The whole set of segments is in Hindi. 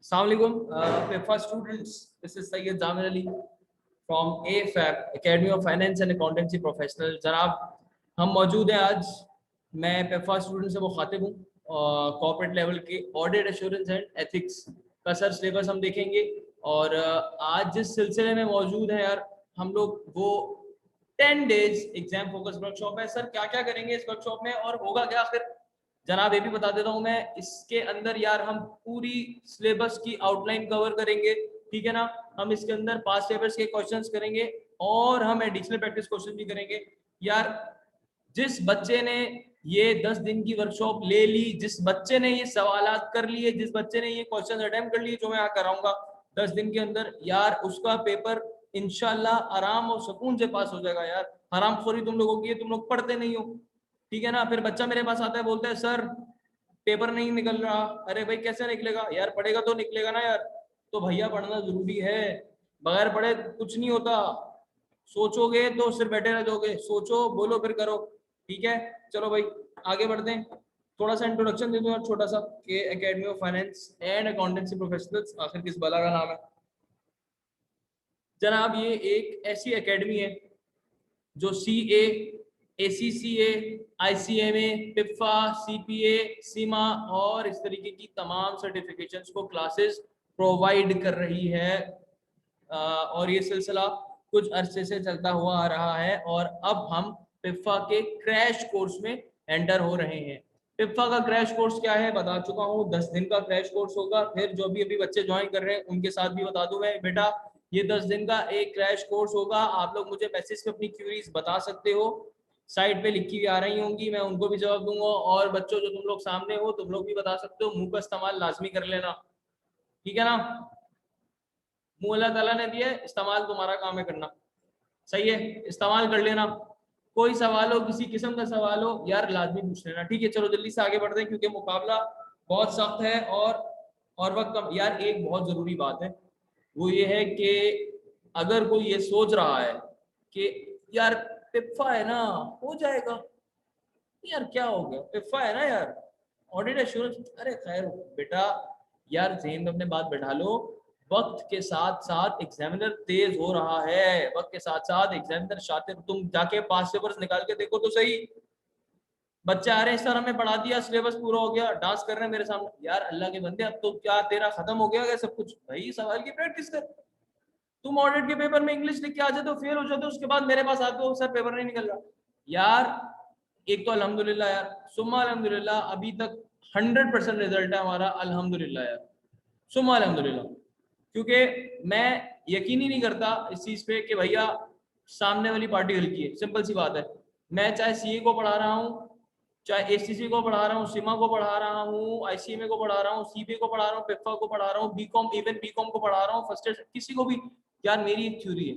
Assalamualaikum, PIFA students. This is Syed Zamir Ali from AFAP Academy of Finance and Accountancy Professional. जनाब हम मौजूद हैं आज। मैं PIFA स्टूडेंट से मुखातिब हूँ। कॉर्पोरेट लेवल के ऑडिट एश्योरेंस एंड एथिक्स का सर सिलेबस हम देखेंगे। और आज जिस सिलसिले में मौजूद है यार हम लोग, वो 10 डेज एग्जाम फोकस वर्कशॉप है। सर क्या क्या करेंगे इस वर्कशॉप में और होगा क्या आखिर? जनाब ये भी बता देता हूँ मैं, इसके अंदर यार हम पूरी सिलेबस की आउटलाइन कवर करेंगे, ठीक है ना। हम इसके अंदर पास्ट पेपर्स के क्वेश्चंस करेंगे और हम एडिशनल प्रैक्टिस क्वेश्चन भी करेंगे। यार जिस बच्चे ने ये 10 दिन की वर्कशॉप ले ली, जिस बच्चे ने ये सवालात कर लिए, जिस बच्चे ने ये क्वेश्चन अटेम्प्ट कर लिए जो मैं यहाँ कराऊंगा 10 दिन के अंदर, यार उसका पेपर इंशाल्लाह आराम और सुकून से पास हो जाएगा। यार हरामखोरी तुम लोगों की है, तुम लोग पढ़ते नहीं हो, ठीक है ना। फिर बच्चा मेरे पास आता है, बोलता है सर पेपर नहीं निकल रहा। अरे भाई कैसे निकलेगा यार, पढ़ेगा तो निकलेगा ना यार। तो भैया पढ़ना जरूरी है, बगैर पढ़े कुछ नहीं होता। सोचोगे तो सिर्फ बैठे रह जाओगे, सोचो बोलो फिर करो, ठीक है। चलो भाई आगे बढ़ते हैं। थोड़ा सा इंट्रोडक्शन दे दूं छोटा सा कि academy of finance and accountancy professionals आखिर किस बला का नाम है। जनाब ये एक ऐसी एकेडमी है जो CA, ACCA, ICMA, पिप्फा, CPA, सीमा और इस तरीके की तमाम सर्टिफिकेशंस को क्लासेस प्रोवाइड कर रही है। और ये सिलसिला कुछ अरसे से चलता हुआ आ रहा है और अब हम पिप्फा के क्रैश कोर्स में एंटर हो रहे हैं। पिप्फा का क्रैश कोर्स क्या है बता चुका हूँ, 10 दिन का क्रैश कोर्स होगा। फिर जो भी अभी बच्चे ज्वाइन कर रहे हैं उनके साथ भी बता दूं मैं, बेटा ये 10 दिन का एक क्रैश कोर्स होगा। आप लोग मुझे मैसेज पे अपनी क्यूरीज बता सकते हो, साइड पे लिखी हुई आ रही होंगी, मैं उनको भी जवाब दूंगा। और बच्चों जो तुम लोग सामने हो तुम लोग भी बता सकते हो, मुंह का इस्तेमाल लाजमी कर लेना, ठीक है ना। मुंह अल्लाह ताला ने दिया है, इस्तेमाल तुम्हारा काम है करना, सही है, इस्तेमाल कर लेना। कोई सवाल हो, किसी किस्म का सवाल हो यार लाजमी पूछ लेना, ठीक है। चलो जल्दी से आगे बढ़ते हैं क्योंकि मुकाबला बहुत सख्त है और वक्त कम। यार एक बहुत जरूरी बात है, वो ये है कि अगर कोई ये सोच रहा है कि यार पिप्फा है ना हो जाएगा, यार क्या हो गया, पिप्फा है ना यार, ऑडिट एश्योरेंस, अरे खैर बेटा यार ज़हन में अपने बात बैठा लो। वक्त के साथ साथ एग्जामिनर तेज हो रहा है, वक्त के साथ साथ एग्जामिनर शातिर। तुम जाके पास पेपर्स निकाल के देखो तो सही। बच्चे आ रहे हैं सर हमें पढ़ा दिया, सिलेबस पूरा हो गया, डांस कर रहे हैं मेरे सामने। यार अल्लाह के बंदे अब तो क्या तेरा खत्म हो गया क्या सब कुछ? भाई सवाल की प्रैक्टिस कर। तुम ऑडिट के पेपर में इंग्लिश लिख के आ जाते हो, फेल हो जाते हो, उसके बाद मेरे पास आते हो सर पेपर नहीं निकल रहा। यार एक तो अल्हम्दुलिल्लाह यार, सुम्मा अल्हम्दुलिल्लाह अभी तक 100% रिजल्ट है हमारा, अल्हम्दुलिल्लाह यार, सुम्मा अल्हम्दुलिल्लाह। क्योंकि मैं यकीन ही नहीं करता इस चीज़ पे कि भैया सामने वाली पार्टी हल्की है। सिंपल सी बात है, मैं चाहे CA को पढ़ा रहा हूँ, चाहे ACC को पढ़ा रहा हूँ, सीमा को पढ़ा रहा हूँ, ICMA को पढ़ा रहा हूँ, CPA को पढ़ा रहा हूँ, पिप्फा को पढ़ा रहा हूँ, बीकॉम, इवन बीकॉम को पढ़ा रहा हूँ, फर्स्ट ईयर, किसी को भी। यार मेरी एक थ्योरी है,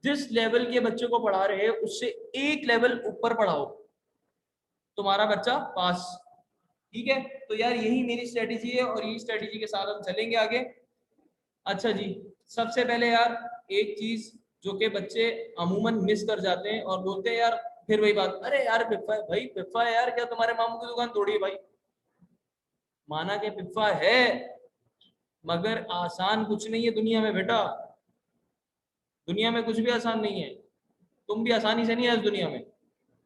जिस लेवल के बच्चे को पढ़ा रहे हैं उससे एक लेवल ऊपर पढ़ाओ, तुम्हारा बच्चा पास, ठीक है। तो यार यही मेरी स्ट्रेटेजी है और यही स्ट्रेटेजी के साथ हम चलेंगे आगे। अच्छा जी, सबसे पहले यार एक चीज जो कि बच्चे अमूमन मिस कर जाते हैं और बोलते हैं यार फिर वही बात, अरे यार पिप्पा है भाई, पिप्पा है यार, क्या तुम्हारे मामू की दुकान तोड़ी है भाई? माना कि पिप्पा है मगर आसान कुछ नहीं है दुनिया में बेटा, दुनिया में कुछ भी आसान नहीं है, तुम भी आसानी से नहीं है इस दुनिया में,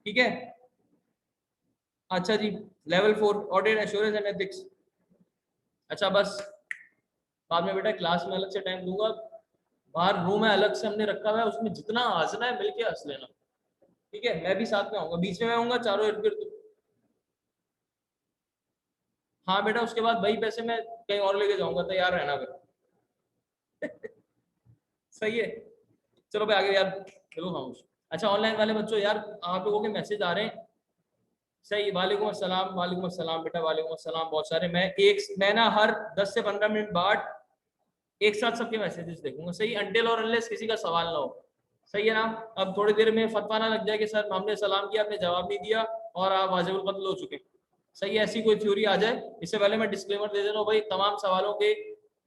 ठीक है। अच्छा जी, level 4 audit assurance and ethics. अच्छा बस बाद में बेटा क्लास में अलग से टाइम दूंगा, बाहर रूम है अलग से हमने रखा हुआ है, उसमें जितना हंसना है मिलके हंस लेना, ठीक है। मैं भी साथ में आऊंगा, बीच में मैं आऊंगा, चारों इर्द गिर्द। हाँ बेटा उसके बाद भाई पैसे मैं कहीं और लेके जाऊंगा, तैयार रहना फिर। सही है। चलो भाई आगे यार, चलो खामोश। अच्छा ऑनलाइन वाले बच्चों यार आप लोगों के मैसेज आ रहे हैं, सही, वालेकुम अस्सलाम, वालेकुम अस्सलाम बेटा, वालेकुम अस्सलाम, बहुत सारे। मैं ना हर 10 से 15 मिनट बाद एक साथ सबके मैसेजेस देखूंगा, सही, अनटिल और अनलेस किसी का सवाल ना हो, सही है ना। अब थोड़ी देर में फतवा ना लग जाए कि सर हमने सलाम किया आपने जवाब नहीं दिया और आप वाजिबुल कत्ल हो चुके, सही है, ऐसी कोई थ्योरी आ जाए। इससे पहले मैं डिस्क्लेमर दे दे रहा हूँ भाई, तमाम सवालों के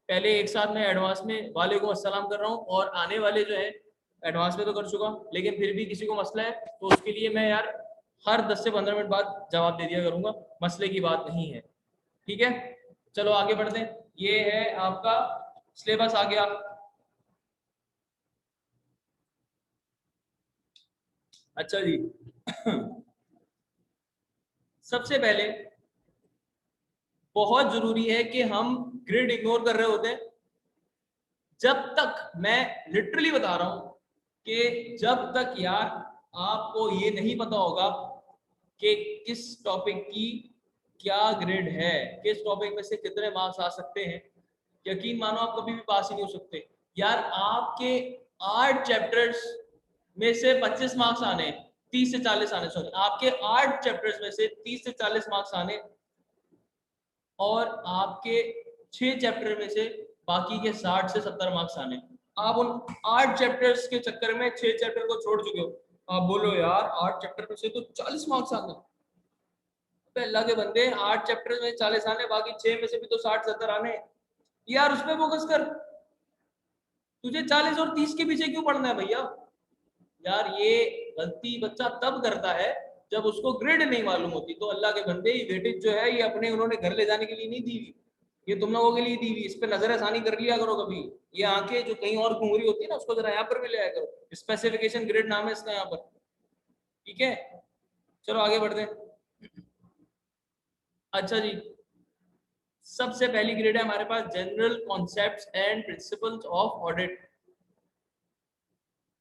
पहले एक साथ मैं एडवांस में वालेकुम अस्सलाम कर रहा हूँ, और आने वाले जो है एडवांस में तो कर चुका, लेकिन फिर भी किसी को मसला है तो उसके लिए मैं यार हर 10 से 15 मिनट बाद जवाब दे दिया करूंगा, मसले की बात नहीं है, ठीक है। चलो आगे बढ़ते हैं। ये है आपका सिलेबस आ गया। अच्छा जी सबसे पहले बहुत जरूरी है कि हम ग्रिड इग्नोर कर रहे होते हैं जब तक, मैं लिटरली बता रहा हूं कि जब तक यार आपको ये नहीं पता होगा कि किस टॉपिक की क्या ग्रेड है, किस टॉपिक में से कितने मार्क्स आ सकते हैं, यकीन मानो आप कभी भी पास ही नहीं हो सकते यार। आपके 8 चैप्टर्स में से 25 मार्क्स आने, 30 से 40 आने, सॉरी आपके 8 चैप्टर्स में से 30 से 40 मार्क्स आने, और आपके 6 चैप्टर में से बाकी के 60 से 70 मार्क्स आने। आप उन 8 चैप्टर्स के चक्कर में 6 चैप्टर को छोड़ चुके हो। आप बोलो यार 8 चैप्टर में से तो 40 मार्क्स आने, अल्लाह के बंदे 8 चैप्टर में 40 आने, बाकी 6 में से भी तो 60-70 आने यार, उस पर फोकस कर। तुझे 40 और 30 के पीछे क्यों पढ़ना है भैया? यार ये गलती बच्चा तब करता है जब उसको ग्रेड नहीं मालूम होती। तो अल्लाह के बंदे ये वेटेज जो है ये अपने उन्होंने घर ले जाने के लिए नहीं दी हुई, ये तुम लोगों के लिए दी हुई। इस पर नजर आसानी कर लिया करो कभी। ये आंखें जो कहीं और घूम रही होती है ना, उसको जरा यहाँ पर भी ले आया करो। स्पेसिफिकेशन ग्रेड नाम है इसका यहाँ पर, ठीक है। चलो आगे बढ़ते हैं। अच्छा जी, सबसे पहली ग्रेड है हमारे पास general concepts and principles of audit.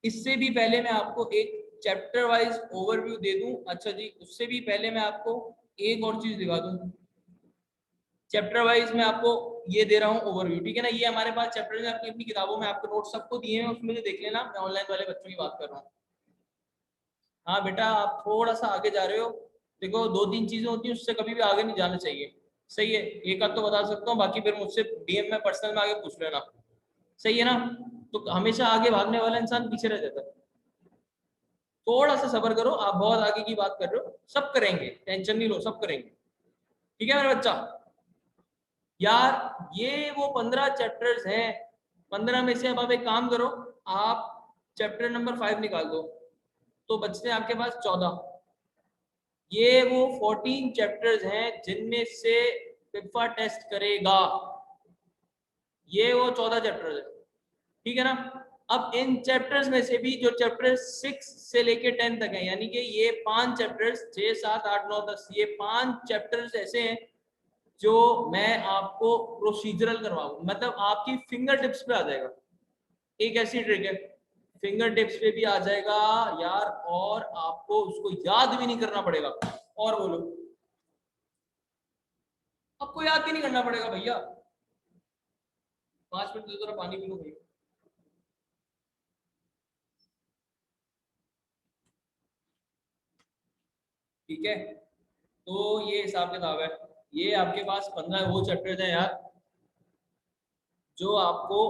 इससे भी पहले मैं आपको एक चैप्टर वाइज ओवरव्यू दे दूं। अच्छा जी, उससे भी पहले मैं आपको एक और चीज दिखा दूं। चैप्टर वाइज मैं आपको ये दे रहा हूँ ओवरव्यू, ठीक है ना। ये हमारे पास चैप्टर है, अपनी अपनी किताबों में आपको नोट सबको दिए हैं, उसमें से देख लेना। मैं ऑनलाइन वाले बच्चों की बात कर रहा हूँ। हाँ बेटा, आप थोड़ा सा आगे जा रहे हो। देखो 2-3 चीजें होती हैं, उससे कभी भी आगे नहीं जाना चाहिए। सही है, एक आध तो बता सकता हूँ, बाकी फिर मुझसे डीएम में पर्सनल में आगे पूछ लेना। सही है ना। तो हमेशा आगे भागने वाला इंसान पीछे रह जाता है। थोड़ा सा सब्र करो, आप बहुत आगे की बात कर रहे हो, सब करेंगे, टेंशन नहीं लो, सब करेंगे, ठीक है मेरा बच्चा। यार ये वो 15 चैप्टर्स हैं। 15 में से अब आप एक काम करो, आप चैप्टर नंबर 5 निकाल दो, तो बचते हैं आपके पास 14। ये वो 14 चैप्टर्स हैं जिनमें से पिफा टेस्ट करेगा। ये वो 14 चैप्टर्स है, ठीक है ना। अब इन चैप्टर्स में से भी जो चैप्टर 6 से लेके 10 तक है, यानी कि ये 5 चैप्टर्स, 6, 7, 8, 9, 10, ये 5 चैप्टर्स ऐसे हैं जो मैं आपको प्रोसीजरल करवाऊंगा, मतलब आपकी फिंगर टिप्स पे आ जाएगा। एक ऐसी ट्रिक है, फिंगर टिप्स पे भी आ जाएगा यार, और आपको उसको याद भी नहीं करना पड़ेगा। और बोलो, आपको याद भी नहीं करना पड़ेगा भैया। 5 मिनट दे दो, पानी पी लो भैया। ठीक है, तो ये हिसाब किताब है। ये आपके पास 15 वो चैप्टर्स हैं यार जो आपको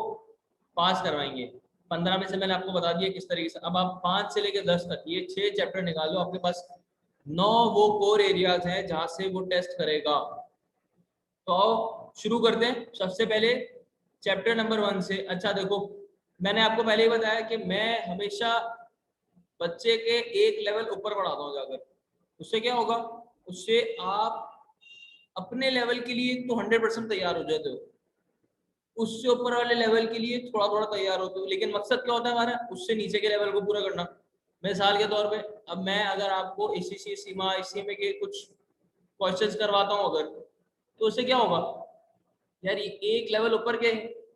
पास करवाएंगे। 15 में से मैंने आपको बता दिया किस तरीके से। अब आप 5 से लेकर 10 तक ये 6 चैप्टर निकालो, आपके पास 9 वो कोर एरियाज हैं जहां से वो टेस्ट करेगा। तो आओ शुरू करते हैं सबसे पहले चैप्टर नंबर 1 से। अच्छा देखो, मैंने आपको पहले ही बताया कि मैं हमेशा बच्चे के एक लेवल ऊपर बढ़ाता हूँ जाकर। उससे क्या होगा, उससे आप अपने लेवल के लिए तो 100% तैयार हो जाते हो, उससे ऊपर वाले लेवल के लिए थोड़ा थोड़ा तैयार होते हो। लेकिन मकसद क्या होता है हमारा, उससे नीचे के लेवल को पूरा करना। मिसाल के तौर पे, अब मैं अगर आपको एसीसी सीमा ICMA के कुछ क्वेश्चंस करवाता हूँ अगर, तो उससे क्या होगा यार, एक लेवल ऊपर के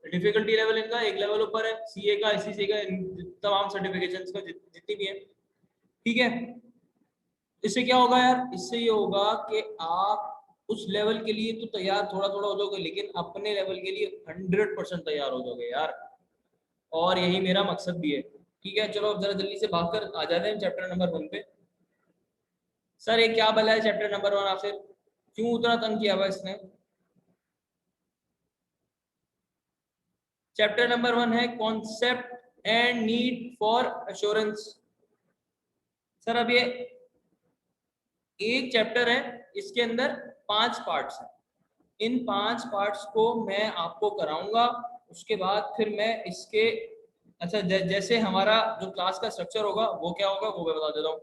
डिफिकल्टी लेवल इनका एक लेवल ऊपर है, CA का, ICC का, तमाम सर्टिफिकेशंस का जितनी भी है, ठीक है। इससे क्या होगा यार, इससे ये होगा कि आप उस लेवल के लिए तो तैयार थोड़ा थोड़ा हो जाओगे, लेकिन अपने लेवल के लिए 100% तैयार हो जाओगे यार। और यही मेरा मकसद भी है, ठीक है। चलो अब जरा जल्दी से भागकर आ जाते हैं चैप्टर नंबर 1 पे। सर ये क्या भला है चैप्टर नंबर 1, आखिर क्यों उतना तंग किया हुआ इसने? चैप्टर नंबर 1 है concept and need for assurance. Sir अब ये एक चैप्टर है, इसके अंदर 5 पार्ट्स हैं। इन 5 पार्ट्स को मैं आपको कराऊंगा, उसके बाद फिर मैं इसके, अच्छा जैसे हमारा जो क्लास का स्ट्रक्चर होगा वो क्या होगा वो मैं बता देता हूँ।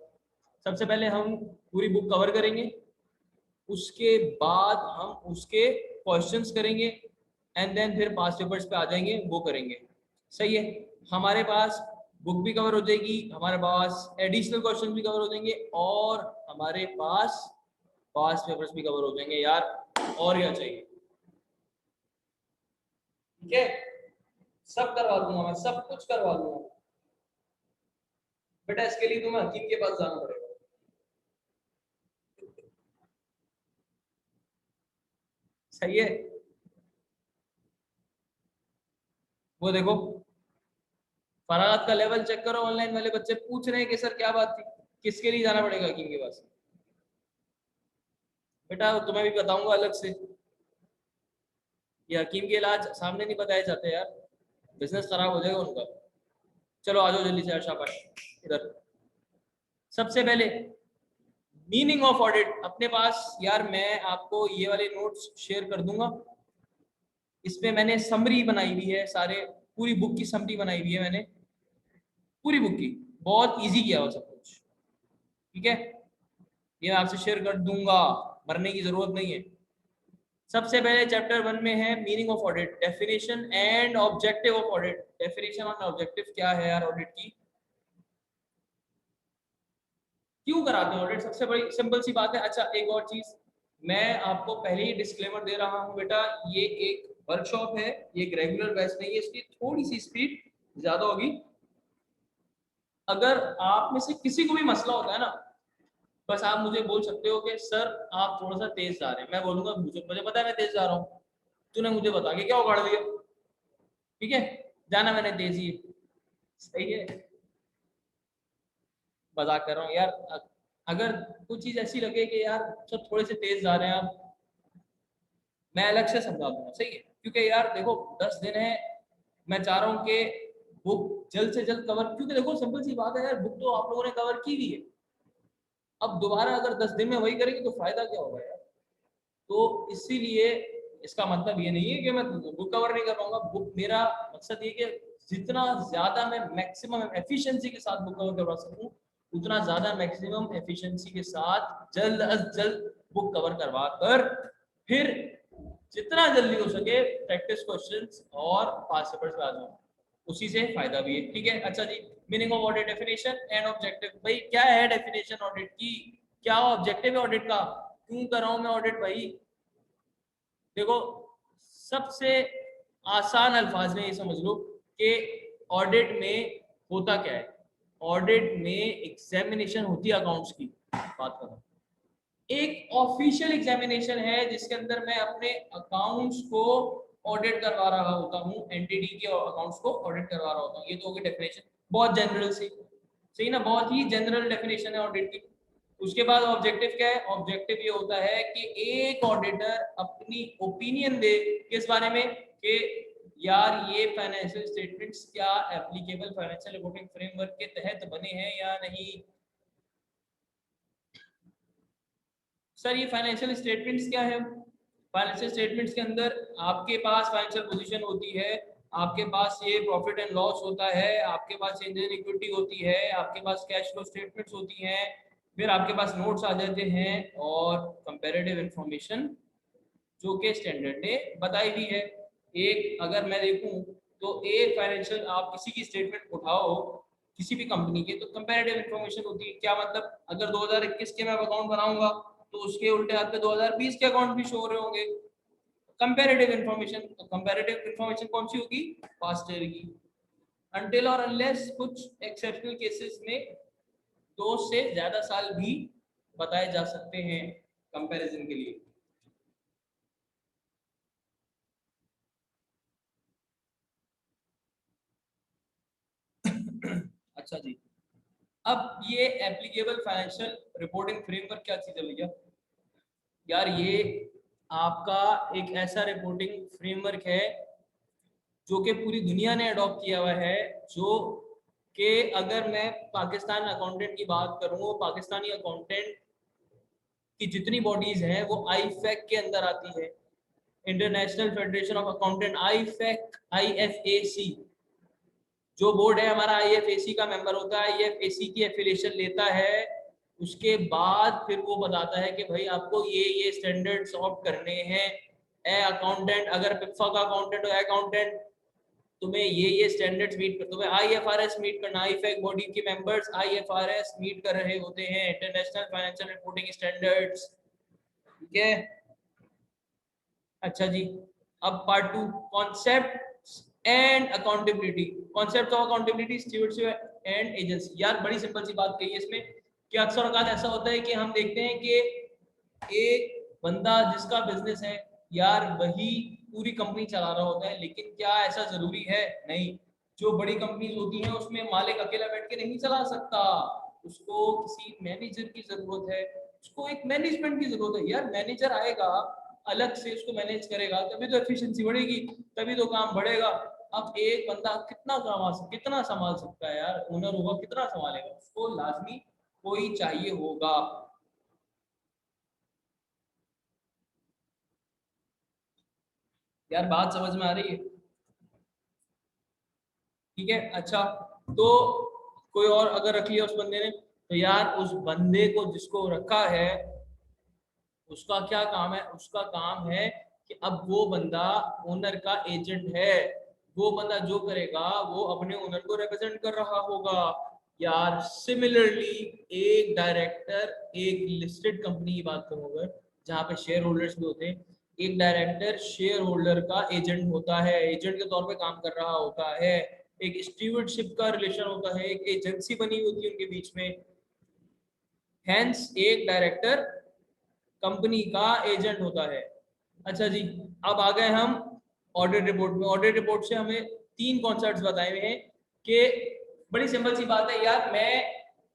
सबसे पहले हम पूरी बुक कवर करेंगे, उसके बाद हम उसके क्वेश्चंस करेंगे, एंड देन फिर पास पेपर्स पे आ जाएंगे, वो करेंगे। सही है, हमारे पास बुक भी कवर हो जाएगी, हमारे पास एडिशनल क्वेश्चन भी कवर हो जाएंगे, और हमारे पास पास पेपर्स भी कवर हो जाएंगे यार, और क्या चाहिए। ठीक है, सब करवा दूंगा मैं, सब कुछ करवा दूंगा बेटा। इसके लिए तुम्हें हकीम के पास जाना पड़ेगा। सही है, वो देखो फरागत का लेवल चेक करो, ऑनलाइन वाले बच्चे पूछ रहे हैं कि सर क्या बात थी, किसके लिए जाना पड़ेगा हकीम के पास। बेटा तुम्हें भी बताऊंगा अलग से, ये हकीम के इलाज सामने नहीं बताए जाते यार, बिजनेस खराब हो जाएगा उनका। चलो आ जाओ जल्दी से, शाबाश इधर। सबसे पहले मीनिंग ऑफ ऑडिट अपने पास यार, मैं आपको ये वाले नोट्स शेयर कर दूंगा, इसमें मैंने समरी बनाई हुई है, सारे पूरी बुक की समरी बनाई हुई है मैंने, पूरी बुक की, बहुत इजी किया हुआ सब कुछ। ठीक है, ये मैं आपसे शेयर कर दूंगा, मरने की जरूरत नहीं है। सबसे पहले चैप्टर 1 में है meaning of audit, definition and objective of audit. Definition और ऑब्जेक्टिव क्या है यार ऑडिट की, क्यों कराते हैं ऑडिट, सबसे बड़ी सिंपल सी बात है। अच्छा एक और चीज, मैं आपको पहले ही डिस्क्लेमर दे रहा हूं बेटा, ये एक वर्कशॉप है, ये एक रेगुलर बैच नहीं है, इसकी थोड़ी सी स्पीड ज्यादा होगी। अगर आप में से किसी को भी मसला होता है ना, बस आप मुझे बोल सकते हो कि सर आप थोड़ा सा तेज जा रहे हैं, मैं बोलूंगा मुझे पता है मैं तेज जा रहा हूँ, तूने मुझे बता के क्या उगाड़ दिया। ठीक है, जाना मैंने तेजी है। सही है, मजाक कर रहा हूँ यार। अगर कुछ चीज ऐसी लगे कि यार सब थोड़े से तेज जा रहे हैं आप, मैं अलग से समझा दूंगा। सही है, क्योंकि यार देखो 10 दिन है, मैं चाह रहा हूँ कि बुक जल्द से जल्द कवर, क्योंकि देखो सिंपल सी बात है यार, बुक तो आप लोगों ने कवर की हुई है, अब दोबारा अगर 10 दिन में वही करेंगे तो फायदा क्या होगा यार। तो इसीलिए इसका मतलब ये नहीं है कि मैं बुक कवर नहीं कर पाऊंगा, बुक मेरा मकसद ये कि जितना ज्यादा मैं मैक्सिमम एफिशिएंसी के साथ बुक कवर करवा सकूं, उतना ज्यादा मैक्सिमम एफिशिएंसी के साथ जल्द अज जल्द बुक कवर करवा कर फिर जितना जल्दी हो सके प्रैक्टिस क्वेश्चंस और पास पेपर्स पे आ जाऊं, उसी से फायदा भी है। ठीक है, अच्छा जी, meaning of audit, definition and objective. भाई क्या है डेफिनेशन ऑडिट की, क्या ऑब्जेक्टिव है ऑडिट का, क्यों कर रहा हूं मैं ऑडिट भाई। देखो सबसे आसान अल्फाज में ये समझ लो कि ऑडिट में होता क्या है। ऑडिट में एग्जामिनेशन होती है अकाउंट्स की, बात कर रहा हूं, एक ऑफिशियल एग्जामिनेशन है जिसके अंदर मैं अपने अकाउंट्स को ऑडिट करवा रहा होता हूँ, एंटिटी के अकाउंट्स को ऑडिट करवा रहा होता हूँ। ये तो होगी डेफिनेशन, बहुत जनरल सी, सही ना, बहुत ही जनरल डेफिनेशन है ऑडिट की। उसके बाद ऑब्जेक्टिव क्या है, ऑब्जेक्टिव ये होता है कि एक ऑडिटर अपनी ओपिनियन दे किस बारे में, कि यार ये फाइनेंशियल स्टेटमेंट्स क्या एप्लीकेबल फाइनेंशियल रिपोर्टिंग फ्रेमवर्क के तहत बने हैं या नहीं। सर ये फाइनेंशियल स्टेटमेंट्स क्या है, फाइनेंशियल स्टेटमेंट्स के अंदर आपके पास फाइनेंशियल पोजीशन होती है, आपके पास ये प्रॉफिट एंड लॉस होता है, आपके पास चेंज इन इक्विटी होती है, आपके पास कैश फ्लो स्टेटमेंट्स होती हैं, फिर आपके पास नोट्स आ जाते हैं, और कंपैरेटिव इंफॉर्मेशन जो कि स्टैंडर्ड ने बताई भी है। एक अगर मैं देखूं तो एक फाइनेंशियल आप किसी की स्टेटमेंट उठाओ किसी भी कंपनी के, तो कंपैरेटिव इंफॉर्मेशन होती है। क्या मतलब, अगर 2021 के मैं अकाउंट बनाऊंगा तो उसके उल्टे हाथ पे 2020 के अकाउंट भी शो हो रहे होंगे। कंपैरेटिव इंफॉर्मेशन, कंपैरेटिव इंफॉर्मेशन कौन सी होगी, पास्ट ईयर की, अनटिल और अनलेस कुछ एक्सेप्शनल केसेस में 2 से ज्यादा साल भी बताए जा सकते हैं कंपैरिजन के लिए। अच्छा जी, अब ये एप्लीकेबल फाइनेंशियल रिपोर्टिंग फ्रेमवर्क क्या चीज है भैया, यार ये आपका एक ऐसा रिपोर्टिंग फ्रेमवर्क है जो कि पूरी दुनिया ने अडॉप्ट किया हुआ है, जो कि अगर मैं पाकिस्तान अकाउंटेंट की बात करूं, पाकिस्तानी अकाउंटेंट की जितनी बॉडीज हैं वो आईफैक के अंदर आती है, international federation of accountant, IFAC, IFAC जो बोर्ड है हमारा आईएफएसी का मेंबर होता है, आईएफएसी की एफिलिएशन लेता है, उसके बाद फिर वो बताता है कि भाई आपको ये स्टैंडर्ड्स ऑप्ट करने हैं, ए अकाउंटेंट, अगर पिप्फा का अकाउंटेंट हो, अकाउंटेंट, तुम्हें ये स्टैंडर्ड्स मीट कर, तुम्हें आईएफआरएस मीट करना, आईफैक बॉडी के मेंबर्स आईएफआरएस मीट कर रहे होते हैं, इंटरनेशनल फाइनेंशियल रिपोर्टिंग स्टैंडर्ड्स, ठीक है। अच्छा जी, अब part 2, concept and accountability. Concept of accountability, stewardship and agency. यार बड़ी सिंपल सी बात कही है इसमें कि अक्सर औकात ऐसा होता है कि हम देखते हैं कि एक बंदा जिसका बिजनेस है यार वही पूरी कंपनी चला रहा होता है, लेकिन क्या ऐसा जरूरी है? नहीं। जो बड़ी कंपनीज होती हैं उसमें मालिक अकेला बैठ के नहीं चला सकता, उसको किसी मैनेजर की जरूरत है, उसको एक मैनेजमेंट की जरूरत है। यार मैनेजर आएगा अलग से, उसको मैनेज करेगा, तभी तो एफिशिएंसी बढ़ेगी, तभी तो काम बढ़ेगा। अब एक बंदा कितना संभाल सकता है यार? ओनर होगा कितना संभालेगा? उसको लाजमी कोई चाहिए होगा। यार बात समझ में आ रही है? ठीक है। अच्छा, तो कोई और अगर रख लिया उस बंदे ने, तो यार उस बंदे को जिसको रखा है उसका क्या काम है? उसका काम है कि अब वो बंदा ओनर का एजेंट है, वो बंदा जो करेगा वो अपने ओनर को रिप्रेजेंट कर रहा होगा। यार सिमिलरली एक डायरेक्टर, एक लिस्टेड कंपनी की बात करूं अगर, जहाँ पे शेयर होल्डर्स भी होते हैं, एक डायरेक्टर शेयर होल्डर का एजेंट होता है, एजेंट के तौर पे काम कर रहा होता है। एक स्टीवर्डशिप का रिलेशन होता है, एक एजेंसी बनी होती है उनके बीच में। हेंस एक डायरेक्टर कंपनी का एजेंट होता है। अच्छा जी, अब आ गए हम ऑडिट रिपोर्ट में। ऑडिट रिपोर्ट से हमें 3 कॉन्सेप्ट्स बताए हुए हैं कि बड़ी सिंपल सी बात है यार, मैं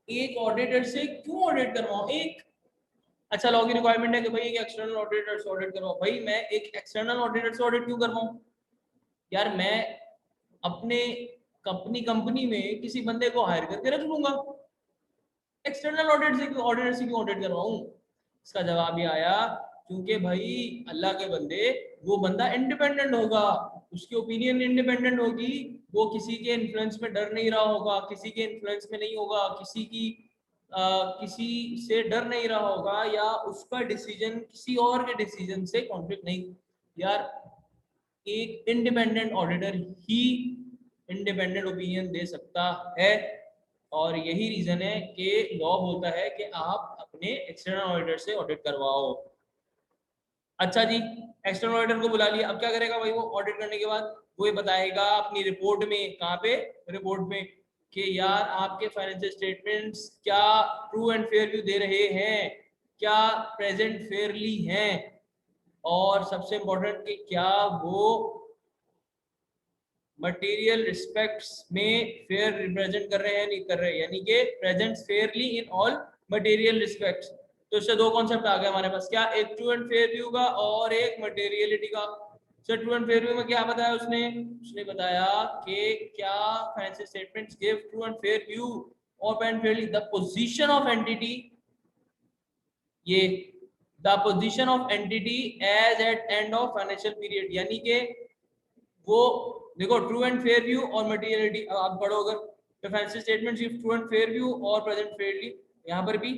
एक ऑडिटर से क्यों ऑडिट करवाऊं? एक अच्छा लॉ की रिक्वायरमेंट है कि भाई एक एक्सटर्नल ऑडिटर से ऑडिट करवाओ, भाई मैं एक एक्सटर्नल ऑडिटर से ऑडिट क्यों करवाऊं? यार मैं अपने कंपनी में किसी बंदे को हायर करके रख लूंगा, एक्सटर्नल ऑडिटर से क्यों ऑडिट करवाऊं? इसका जवाब ये आया क्योंकि भाई अल्लाह के बंदे, वो बंदा इंडिपेंडेंट होगा, उसकी ओपिनियन इंडिपेंडेंट होगी, वो किसी के इन्फ्लुएंस में डर नहीं रहा होगा, किसी के इन्फ्लुएंस में नहीं होगा, किसी से डर नहीं रहा होगा, या उसका डिसीजन किसी और के डिसीजन से कॉन्फ्लिक्ट नहीं। यार एक इंडिपेंडेंट ऑडिटर ही इंडिपेंडेंट ओपिनियन दे सकता है, और यही रीजन है कि लॉ बोलता है कि आप अपने एक्सटर्नल ऑडिटर से ऑडिट करवाओ। अच्छा जी, एक्सटर्नल ऑडिटर को बुला लिया, अब क्या करेगा भाई? वो ऑडिट करने के बाद वो ये बताएगा अपनी रिपोर्ट में, कहाँ पे? रिपोर्ट में, कि यार आपके फाइनेंशियल स्टेटमेंट्स क्या ट्रू एंड फेयर व्यू दे रहे हैं, क्या प्रेजेंट फेयरली हैं, और सबसे इंपॉर्टेंट कि क्या वो मटेरियल रिस्पेक्ट्स में फेयर रिप्रेजेंट कर रहे हैं, नहीं कर रहे, यानी कि present fairly in all material respects. तो इससे 2 कॉन्सेप्ट आ गए हमारे पास, क्या? एक ट्रू एंड फेयर व्यू का और एक मटेरियलिटी का। Sir true and fair view में क्या बताया उसने बताया कि क्या financial statements give true and fair view और and fairly the position of entity, ये the position of entity as at end of financial period, यानी कि वो देखो ट्रू एंड फेयर व्यू और मटेरियलिटी, आप पढ़ो अगर, तो financial statements give true and fair view और प्रेजेंट फेयरली, यहाँ पर भी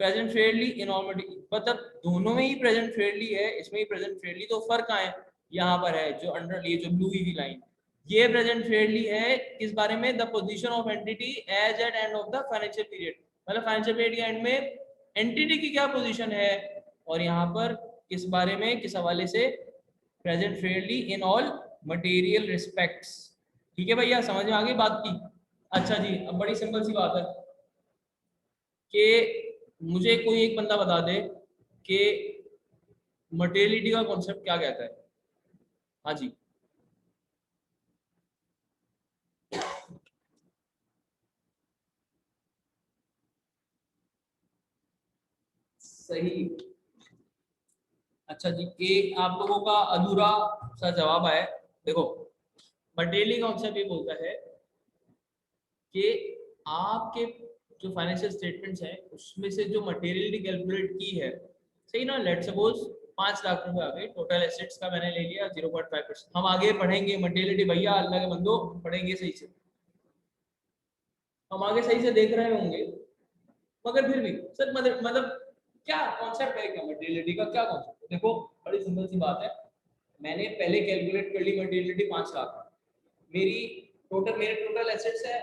present fairly in all material, मतलब दोनों में ही प्रेजेंट फेयरली है, इसमें ही प्रेजेंट फेयरली, तो फर्क कहाँ है? यहाँ पर है जो अंडर, ये जो ब्लू ईवी लाइन, ये प्रेजेंट फेयरली है किस बारे में? The position of entity as at end of the financial period, मतलब फाइनेंशियल पीरियड के एंड में एंटिटी की क्या पोजीशन है, और यहाँ पर किस बारे में, किस हवाले से? Present fairly in all material respects. ठीक है भैया, समझ में आ गई बात की? अच्छा जी, अब बड़ी सिंपल सी बात है कि मुझे कोई एक बंदा बता दे कि मटेरियलिटी का कॉन्सेप्ट क्या कहता है। हाँ जी, सही। अच्छा जी, ये आप लोगों का अधूरा सा जवाब है। देखो, मटेरियली कॉन्सेप्ट ये बोलता है कि आपके जो फाइनेंशियल स्टेटमेंट्स हैं उसमें से जो मटेरियलिटी कैलकुलेट की है, सही ना, लेट सपोज 5 लाख रुपए आ गए, टोटल एसेट्स का मैंने ले लिया 0.5%। हम आगे पढ़ेंगे मटेरियलिटी भैया, अल्लाह के बंदो पढ़ेंगे सही से, हम आगे सही से देख रहे होंगे, मगर फिर भी सर मतलब क्या कॉन्सेप्ट है, क्या मटेरियलिटी का क्या कॉन्सेप्ट है? देखो बड़ी सिंपल सी बात है, मैंने पहले कैलकुलेट कर ली मटेरियलिटी 5 लाख, मेरे टोटल एसेट्स है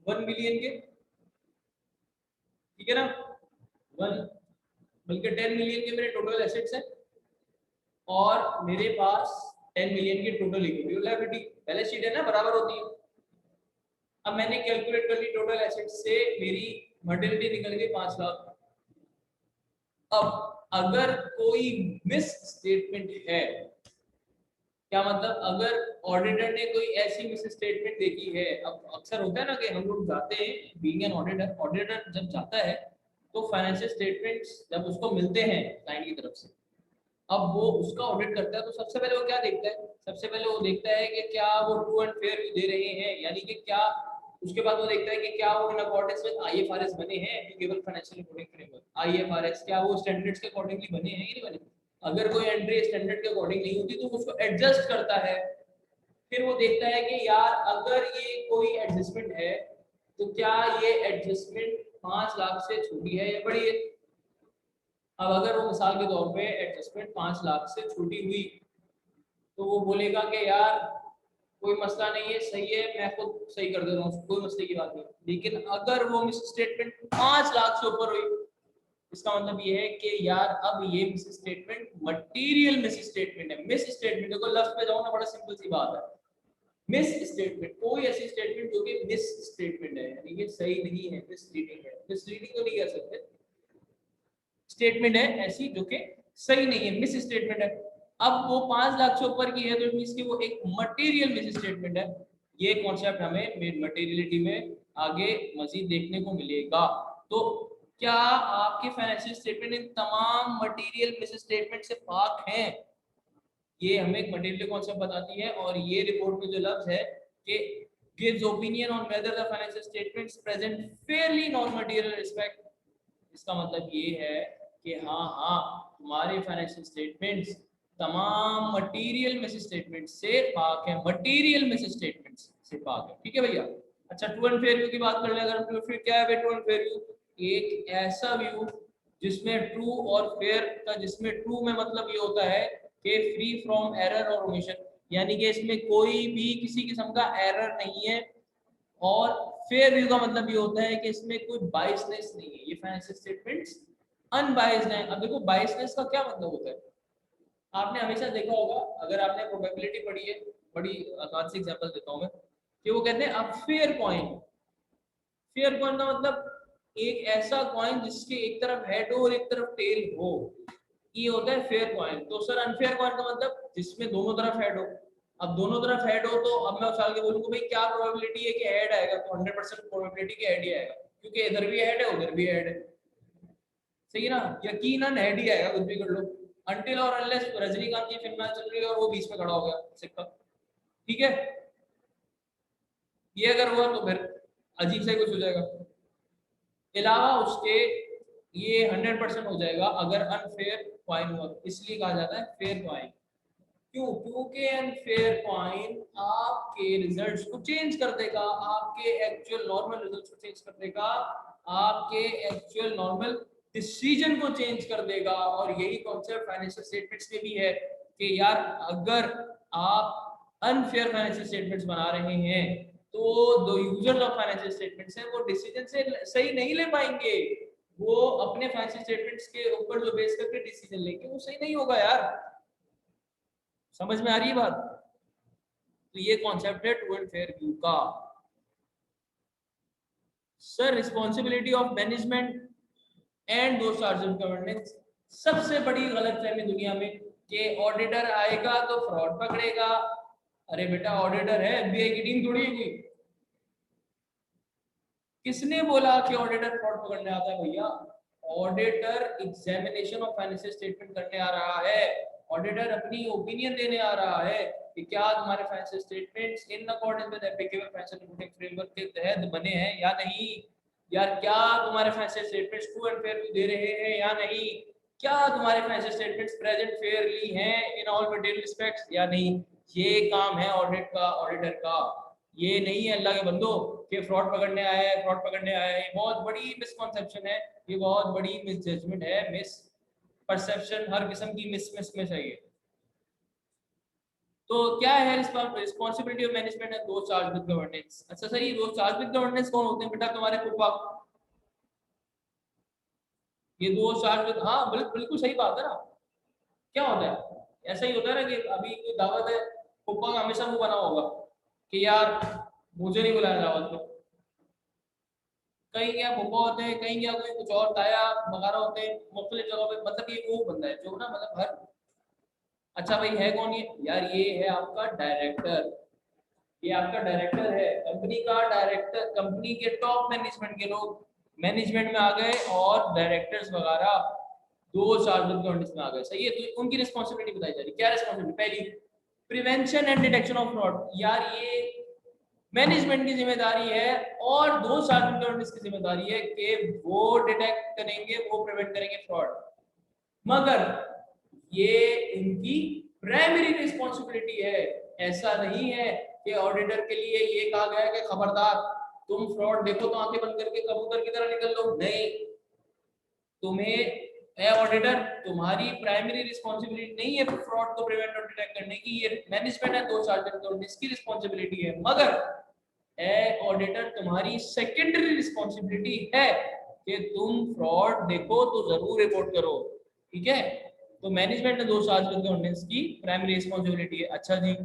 1 बिलियन के, ठीक है ना, 1 बल्कि 10 मिलियन के मेरे टोटल एसेट्स हैं और मेरे पास 10 मिलियन की टोटल इक्विटी और लायबिलिटी, बैलेंस शीट है ना, बराबर होती है। अब मैंने कैलकुलेट कर ली टोटल एसेट्स से मेरी मटेरियलिटी निकल गई 5 लाख। अब अगर कोई मिस स्टेटमेंट है, क्या मतलब अगर ऑडिटर ने कोई ऐसी मिस स्टेटमेंट देखी है, अब अक्सर होता है ना कि हम लोग जाते हैं बीइंग एन ऑडिटर, ऑडिटर जब जाता है तो फाइनेंशियल स्टेटमेंट्स जब उसको मिलते हैं क्लाइंट की तरफ से, अब वो उसका ऑडिट करता है तो सबसे पहले वो क्या देखता है, सबसे पहले वो देखता है कि क्या वो ट्रू एंड फेयर दे रहे हैं, यानी कि क्या, उसके बाद वो देखता है कि क्या वो इन अकॉर्डेंस विद आईएफआरएस बने हैं, applicable financial reporting framework, IFRS क्या वो स्टैंडर्ड्स के अकॉर्डिंगली बने हैं या नहीं बने। अगर कोई एंट्री स्टैंडर्ड के अकॉर्डिंग नहीं होती तो उसको एडजस्ट करता है। फिर वो देखता है कि यार अगर ये कोई एडजस्टमेंट है तो क्या ये एडजस्टमेंट 5 लाख से छोटी है या बड़ी है। अब अगर वो मिसाल के तौर पे एडजस्टमेंट 5 लाख से छोटी हुई तो वो बोलेगा कि यार कोई मसला नहीं है, सही है, मैं खुद सही कर दे रहा हूँ, कोई मसले की बात नहीं। लेकिन अगर वो मिस स्टेटमेंट 5 लाख से ऊपर हुई, इसका मतलब ये है कि यार अब ये miss statement material miss statement है। मिस स्टेटमेंट को लफ्ज पे जाओ ना, बड़ा सिंपल सी बात है, मिस स्टेटमेंट कोई ऐसी स्टेटमेंट जो कि मिस स्टेटमेंट है, यानी कि सही नहीं है, मिसलीडिंग है, मिसलीडिंग तो नहीं कह सकते, स्टेटमेंट है ऐसी जो कि सही नहीं है, मिस स्टेटमेंट है। अब वो 5 लाख से ऊपर की है तो मींस कि वो एक मटेरियल मिस स्टेटमेंट है। ये कॉन्सेप्ट हमें मटेरियलिटी में आगे मजीद देखने को मिलेगा। तो क्या आपके फाइनेंशियल स्टेटमेंट इन तमाम मटेरियल मिस स्टेटमेंट से पाक हैं, ये हमें एक मटेरियल कॉन्सेप्ट बताती है। और ये रिपोर्ट में जो लफ्ज है कि gives opinion on whether the financial statements present fairly non-material respect, इसका मतलब ये है कि हाँ हाँ हमारे फाइनेंशियल स्टेटमेंट्स तमाम मटेरियल मिस स्टेटमेंट से पाक है, मटेरियल मिस स्टेटमेंट से पाक है, ठीक है भैया। अच्छा ट्रू एंड फेयर व्यू की बात कर लें अगर, फिर क्या है ट्रू एंड फेयर व्यू, एक ऐसा व्यू जिसमें ट्रू और फेयर का, जिसमें ट्रू में मतलब ये होता है कि फ्री फ्रॉम एरर और ओमिशन, यानी कि इसमें कोई भी किसी किस्म का एरर नहीं है, और फेयर व्यू का मतलब ये होता है कि इसमें कोई बायसनेस नहीं है, ये फाइनेंशियल स्टेटमेंट्स अनबायस्ड हैं। अब देखो बायसनेस का क्या मतलब होता है, आपने हमेशा देखा होगा, अगर आपने प्रोबेबिलिटी पढ़ी है, बड़ी आसान सी एग्जांपल देता हूं मैं, कि वो कहते हैं अब फेयर कॉइन, फेयर कॉइन का मतलब एक ऐसा कॉइन जिसके एक तरफ हेड हो और एक तरफ टेल हो, ये होता है फेयर कॉइन। तो सर अनफेयर कॉइन का मतलब जिसमें दोनों तरफ हेड हो। अब दोनों तरफ हेड हो तो अब मैं उछाल के बोलूंगा भाई क्या प्रोबेबिलिटी है कि हेड आएगा, तो 100% प्रोबेबिलिटी कि हेड ही आएगा, क्योंकि इधर भी हेड है उधर भी हेड है, सही है ना, यकीनन हेड ही आएगा, कुछ भी कर लो, अनटिल और अनलेस रजनीकांत की फिल्म चल रही है और वो बीच में खड़ा हो गया सिक्का, ठीक है, ये अगर हुआ तो फिर अजीब सा कुछ हो जाएगा। अलावा उसके ये 100% हो जाएगा अगर अनफेयर कॉइन हुआ, इसलिए कहा जाता है फेयर कॉइन। क्यों? क्योंकि अनफेयर कॉइन आपके रिजल्ट्स को चेंज कर देगा, आपके एक्चुअल नॉर्मल रिजल्ट्स को चेंज कर देगा, आपके एक्चुअल नॉर्मल डिसीजन को चेंज कर देगा। और यही कॉन्सेप्ट फाइनेंशियल स्टेटमेंट्स में भी है कि यार अगर आप अनफेयर फाइनेंशियल स्टेटमेंट्स बना रहे हैं तो दो यूजर्स ऑफ फाइनेंशियल स्टेटमेंट्स हैं वो डिसीजन से सही नहीं ले पाएंगे, वो अपने फाइनेंशियल स्टेटमेंट्स के ऊपर जो बेस करके डिसीजन लेंगे वो सही नहीं होगा यार। समझ में आ रही है बात? तो ये कॉन्सेप्ट है ट्रू एंड फेयर व्यू का। Sir responsibility of management and दो चार्ज ऑफ गवर्नेंस, सबसे बड़ी गलतफहमी दुनिया में कि ऑडिटर आएगा तो फ्रॉड पकड़ेगा। अरे बेटा ऑडिटर है, एफबीआई की टीम थोड़ी है कोई। किसने बोला कि ऑडिटर फ्रॉड पकड़ने आता है भैया? Auditor examination of financial statement करने आ रहा है, ऑडिटर अपनी ओपिनियन देने आ रहा है कि क्या तुम्हारे financial statements in accordance with applicable financial reporting framework के तहत बने हैं या नहीं, यार क्या तुम्हारे financial statements true and fair दे रहे हैं या नहीं, क्या तुम्हारे फाइनेंशियल स्टेटमेंट्स प्रेजेंट फेयरली हैं इन ऑल मटेरियल रिस्पेक्ट्स या नहीं। ये काम है ऑडिट का, ऑडिटर का। ये नहीं है अल्लाह के बंदो कि फ्रॉड पकड़ने आया है, फ्रॉड पकड़ने आया है। ये बहुत बड़ी मिसकॉन्सेप्शन है, ये बहुत बड़ी मिस जजमेंट है, मिस परसेप्शन, हर किस्म की मिस है ये। तो क्या है रिस्पॉन्सिबिलिटी ऑफ मैनेजमेंट एंड दोस्त चार्ज विद गवर्नेंस। अच्छा सर, ये दोस्त चार्ज विद गवर्नेंस कौन होते हैं बेटा? तुम्हारे फुफा। ये दोस्त चार्ज विद, हाँ बिल्कुल सही बात है ना। क्या होता है, ऐसा ही होता है ना कि अभी कोई दावत है, फुफा का हमेशा मुंह बना होगा कि यार मुझे नहीं बुलाया दावत में। कहीं क्या फुफा होते हैं, कहीं क्या कोई कुछ और ताया वगैरह होते हैं मुख्तलिफ जगहों पे। मतलब ये वो बंदा है जो ना, मतलब हर, अच्छा भाई है कौन ये यार? ये है आपका डायरेक्टर। ये आपका डायरेक्टर है, कंपनी का डायरेक्टर। कंपनी के टॉप मैनेजमेंट के लोग मैनेजमेंट में आ गए और डायरेक्टर्स वगैरह दो चार गवर्नेंस में आ गए। सही है, तो उनकी रिस्पॉन्सिबिलिटी बताई जा रही है। क्या रिस्पॉन्सिबिलिटी? पहली, prevention and detection of fraud. यार ये मैनेजमेंट की जिम्मेदारी है और दो चार गवर्नेंस की जिम्मेदारी है कि वो डिटेक्ट करेंगे, वो प्रिवेंट करेंगे फ्रॉड। मगर ये इनकी प्राइमरी रिस्पॉन्सिबिलिटी है। ऐसा नहीं है कि ऑडिटर के लिए ये कहा गया है कि खबरदार तुम फ्रॉड देखो तो आंखें बंद करके कबूतर की तरह निकल लो। नहीं, तुम्हें ऑडिटर, तुम्हारी प्राइमरी रिस्पॉन्सिबिलिटी नहीं है फ्रॉड को प्रिवेंट और डिटेक्ट करने की, ये मैनेजमेंट है दो चार इसकी रिस्पॉन्सिबिलिटी है। मगर ऑडिटर तुम्हारी सेकेंडरी रिस्पॉन्सिबिलिटी है कि तुम फ्रॉड देखो तो जरूर रिपोर्ट करो। ठीक है, तो मैनेजमेंट ने दो चार्ज गवर्नेंस की प्राइमरी रिस्पॉन्सिबिलिटी है। अच्छा जी,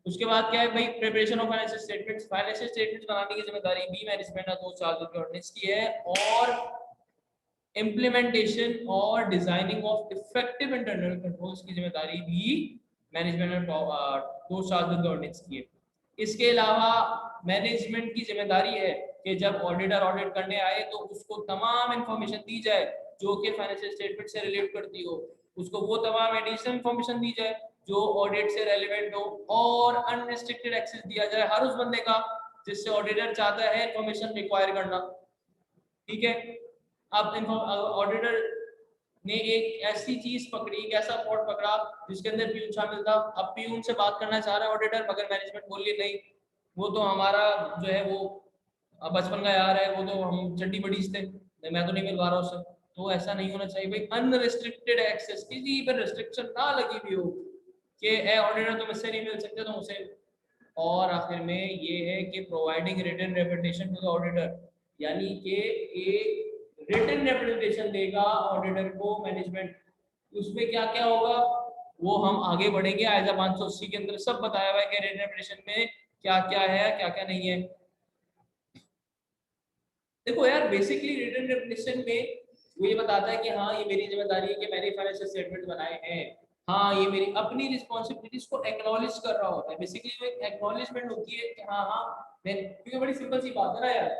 उसके बाद क्या है भाई? Preparation of financial statements. Financial statements बनाने की जिम्मेदारी भी मैनेजमेंट ने दो चार्ज गवर्नेंस की है। और इम्प्लीमेंटेशन और designing of effective internal controls की जिम्मेदारी भी मैनेजमेंट ने दो चार्ज गवर्नेंस की है। इसके अलावा मैनेजमेंट की जिम्मेदारी है कि जब ऑडिटर ऑडिट करने आए तो उसको तमाम इंफॉर्मेशन दी जाए जो कि फाइनेंशियल स्टेटमेंट से रिलेट करती हो, उसको वो तमाम एडिशनल इंफॉर्मेशन दी जाए जो ऑडिट से रेलेवेंट हो, और अनरिस्ट्रिक्टेड एक्सेस दिया जाए हर उस बंदे का जिससे ऑडिटर चाहता है इंफॉर्मेशन रिक्वायर करना। ठीक है, अब ऑडिटर ने एक ऐसी चीज पकड़ी, एक ऐसा पॉट पकड़ा जिसके अंदर प्यून शामिल था। अब प्यून से बात करना चाह रहा है ऑडिटर, मगर मैनेजमेंट बोली नहीं, वो तो हमारा जो है वो बचपन का यार है, वो तो हम चड्डी बड़ीज थे, मैं तो नहीं मिलवा रहा उससे। तो ऐसा नहीं होना चाहिए भाई। अनरिस्ट्रिक्टेड एक्सेस, किसी पर रिस्ट्रिक्शन ना लगी हुई हो कि ए ऑडिटर तुम इससे नहीं मिल सकते, तुम उसे। और आखिर में ये है कि providing written representation to the auditor, यानी कि एक रिटन रिप्रेजेंटेशन देगा ऑडिटर को मैनेजमेंट। उसमें क्या क्या होगा वो हम आगे बढ़ेंगे। आयजा 580 के अंदर सब बताया हुआ है कि रिटन रिप्रेजेंटेशन में क्या क्या है, क्या क्या नहीं है। देखो यार, बेसिकली रिटन रिप्रेजेंटेशन में वो ये बताता है कि हाँ ये मेरी जिम्मेदारी है कि मैंने फाइनेंशियल स्टेटमेंट बनाए हैं, हाँ ये मेरी अपनी रिस्पॉन्सिबिलिटीज को एक्नॉलेज कर रहा होता है। बेसिकली वो एक एक्नॉलेजमेंट होती है कि हाँ हाँ मैं, क्योंकि बड़ी सिंपल सी बात है ना यार,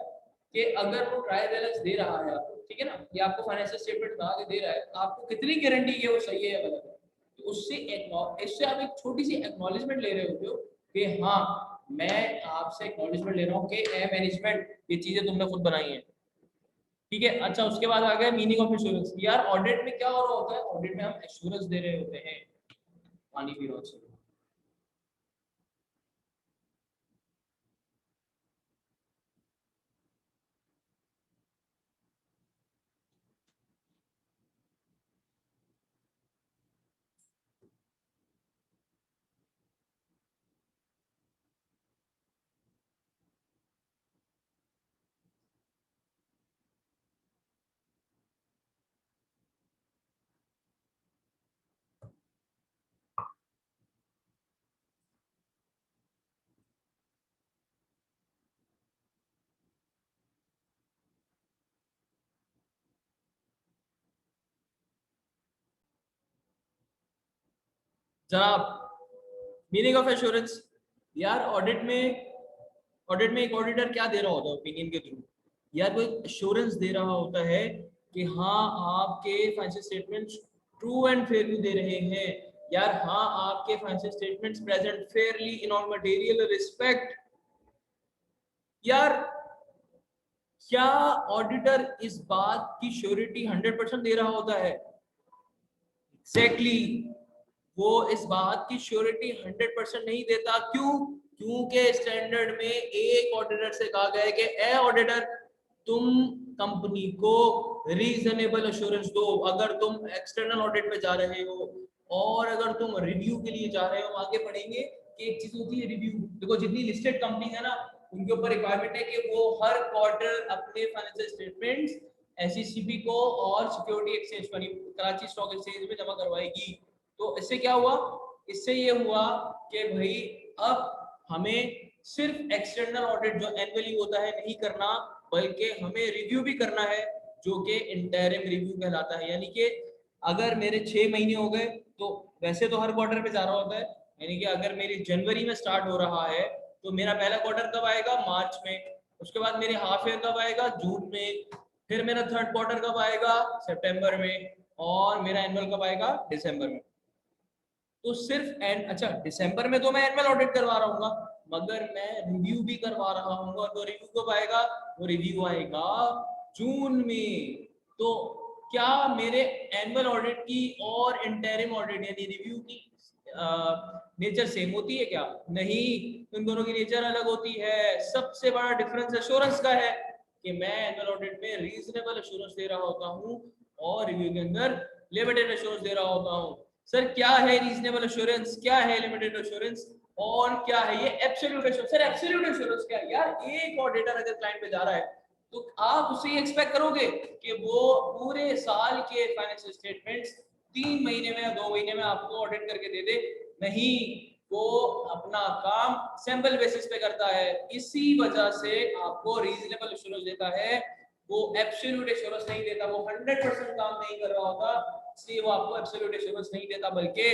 कि अगर वो ट्रायल बैलेंस दे रहा है आपको, ठीक है ना, ये आपको फाइनेंशियल स्टेटमेंट बना के दे रहा है, आपको कितनी गारंटी है वो सही है या गलत है? तो इससे आप एक छोटी सी एक्नॉलेजमेंट ले रहे होते हो कि हाँ मैं आपसे एक्नॉलेजमेंट ले रहा हूँ कि मैनेजमेंट ये चीजें तुमने खुद बनाई है। ठीक है, अच्छा उसके बाद आ गया मीनिंग ऑफ एश्योरेंस। यार ऑडिट में क्या हो रहा होता है? ऑडिट में हम एश्योरेंस दे रहे होते हैं। पानी पी रहा हूँ। जनाब, मीनिंग ऑफ एश्योरेंस। यार ऑडिट में एक ऑडिटर क्या दे रहा होता है ओपिनियन के थ्रू? यार वो एक एश्योरेंस दे रहा होता है कि हाँ आपके financial statements true and fairly दे रहे हैं। यार हाँ आपके financial statements present fairly in all material respect. यार क्या ऑडिटर इस बात की श्योरिटी 100% दे रहा होता है? एग्जैक्टली, वो इस बात की श्योरिटी 100% नहीं देता। क्यों? क्योंकि स्टैंडर्ड में एक ऑडिटर से कहा गया है कि ए ऑडिटर, तुम कंपनी को रीजनेबल एश्योरेंस दो। अगर तुम एक्सटर्नल ऑडिट पे जा रहे हो और अगर तुम रिव्यू के लिए जा रहे हो, आगे पढ़ेंगे कि एक चीज होती है रिव्यू। देखो जितनी लिस्टेड कंपनी है ना, उनके ऊपर रिक्वायरमेंट है कि वो हर क्वार्टर अपने फाइनेंशियल स्टेटमेंट्स एसईसीपी को और security exchange Karachi stock exchange में जमा करवाएगी। तो इससे क्या हुआ, इससे ये हुआ कि भाई अब हमें सिर्फ एक्सटर्नल ऑडिट जो एनुअली होता है नहीं करना, बल्कि हमें रिव्यू भी करना है, जो कि इंटरिम रिव्यू कहलाता है। यानी कि अगर मेरे 6 महीने हो गए, तो वैसे तो हर क्वार्टर पे जा रहा होता है, यानी कि अगर मेरी जनवरी में स्टार्ट हो रहा है तो मेरा पहला क्वार्टर कब आएगा, मार्च में। उसके बाद मेरे हाफ ईयर कब आएगा, जून में। फिर मेरा थर्ड क्वार्टर कब आएगा, सितंबर में। और मेरा एनुअल कब आएगा, दिसंबर में। तो सिर्फ अच्छा दिसंबर में तो मैं एनुअल ऑडिट करवा रहा हूँ, मगर मैं रिव्यू भी करवा रहा हूँ। तो रिव्यू कब आएगा, वो रिव्यू आएगा जून में। तो क्या मेरे एनुअल ऑडिट की और इंटरिम ऑडिट यानी रिव्यू की नेचर सेम होती है क्या? नहीं, इन दोनों की नेचर अलग होती है। सबसे बड़ा डिफरेंस एश्योरेंस का है कि मैं एनुअल ऑडिट में रीजनेबल एश्योरेंस दे रहा होता हूँ और रिव्यू के अंदर लिमिटेड एश्योरेंस दे रहा होता हूँ। सर क्या है रीजनेबल एश्योरेंस, क्या है लिमिटेड एश्योरेंस, और क्या है ये absolute assurance? Sir absolute assurance क्या है यार? एक ऑडिटर अगर क्लाइंट पे जा रहा है तो आप उससे ये एक्सपेक्ट करोगे कि वो पूरे साल के फाइनेंशियल स्टेटमेंट्स 3 महीने में या 2 महीने में आपको ऑडिट करके दे दे? नहीं, वो अपना काम सैंपल बेसिस पे करता है। इसी वजह से आपको रीजनेबल एश्योरेंस देता है, वो एब्सोल्यूट एश्योरेंस नहीं देता। वो 100% काम नहीं कर रहा होता, इसलिए वो आपको एब्सोल्यूट एश्योरेंस नहीं देता, बल्कि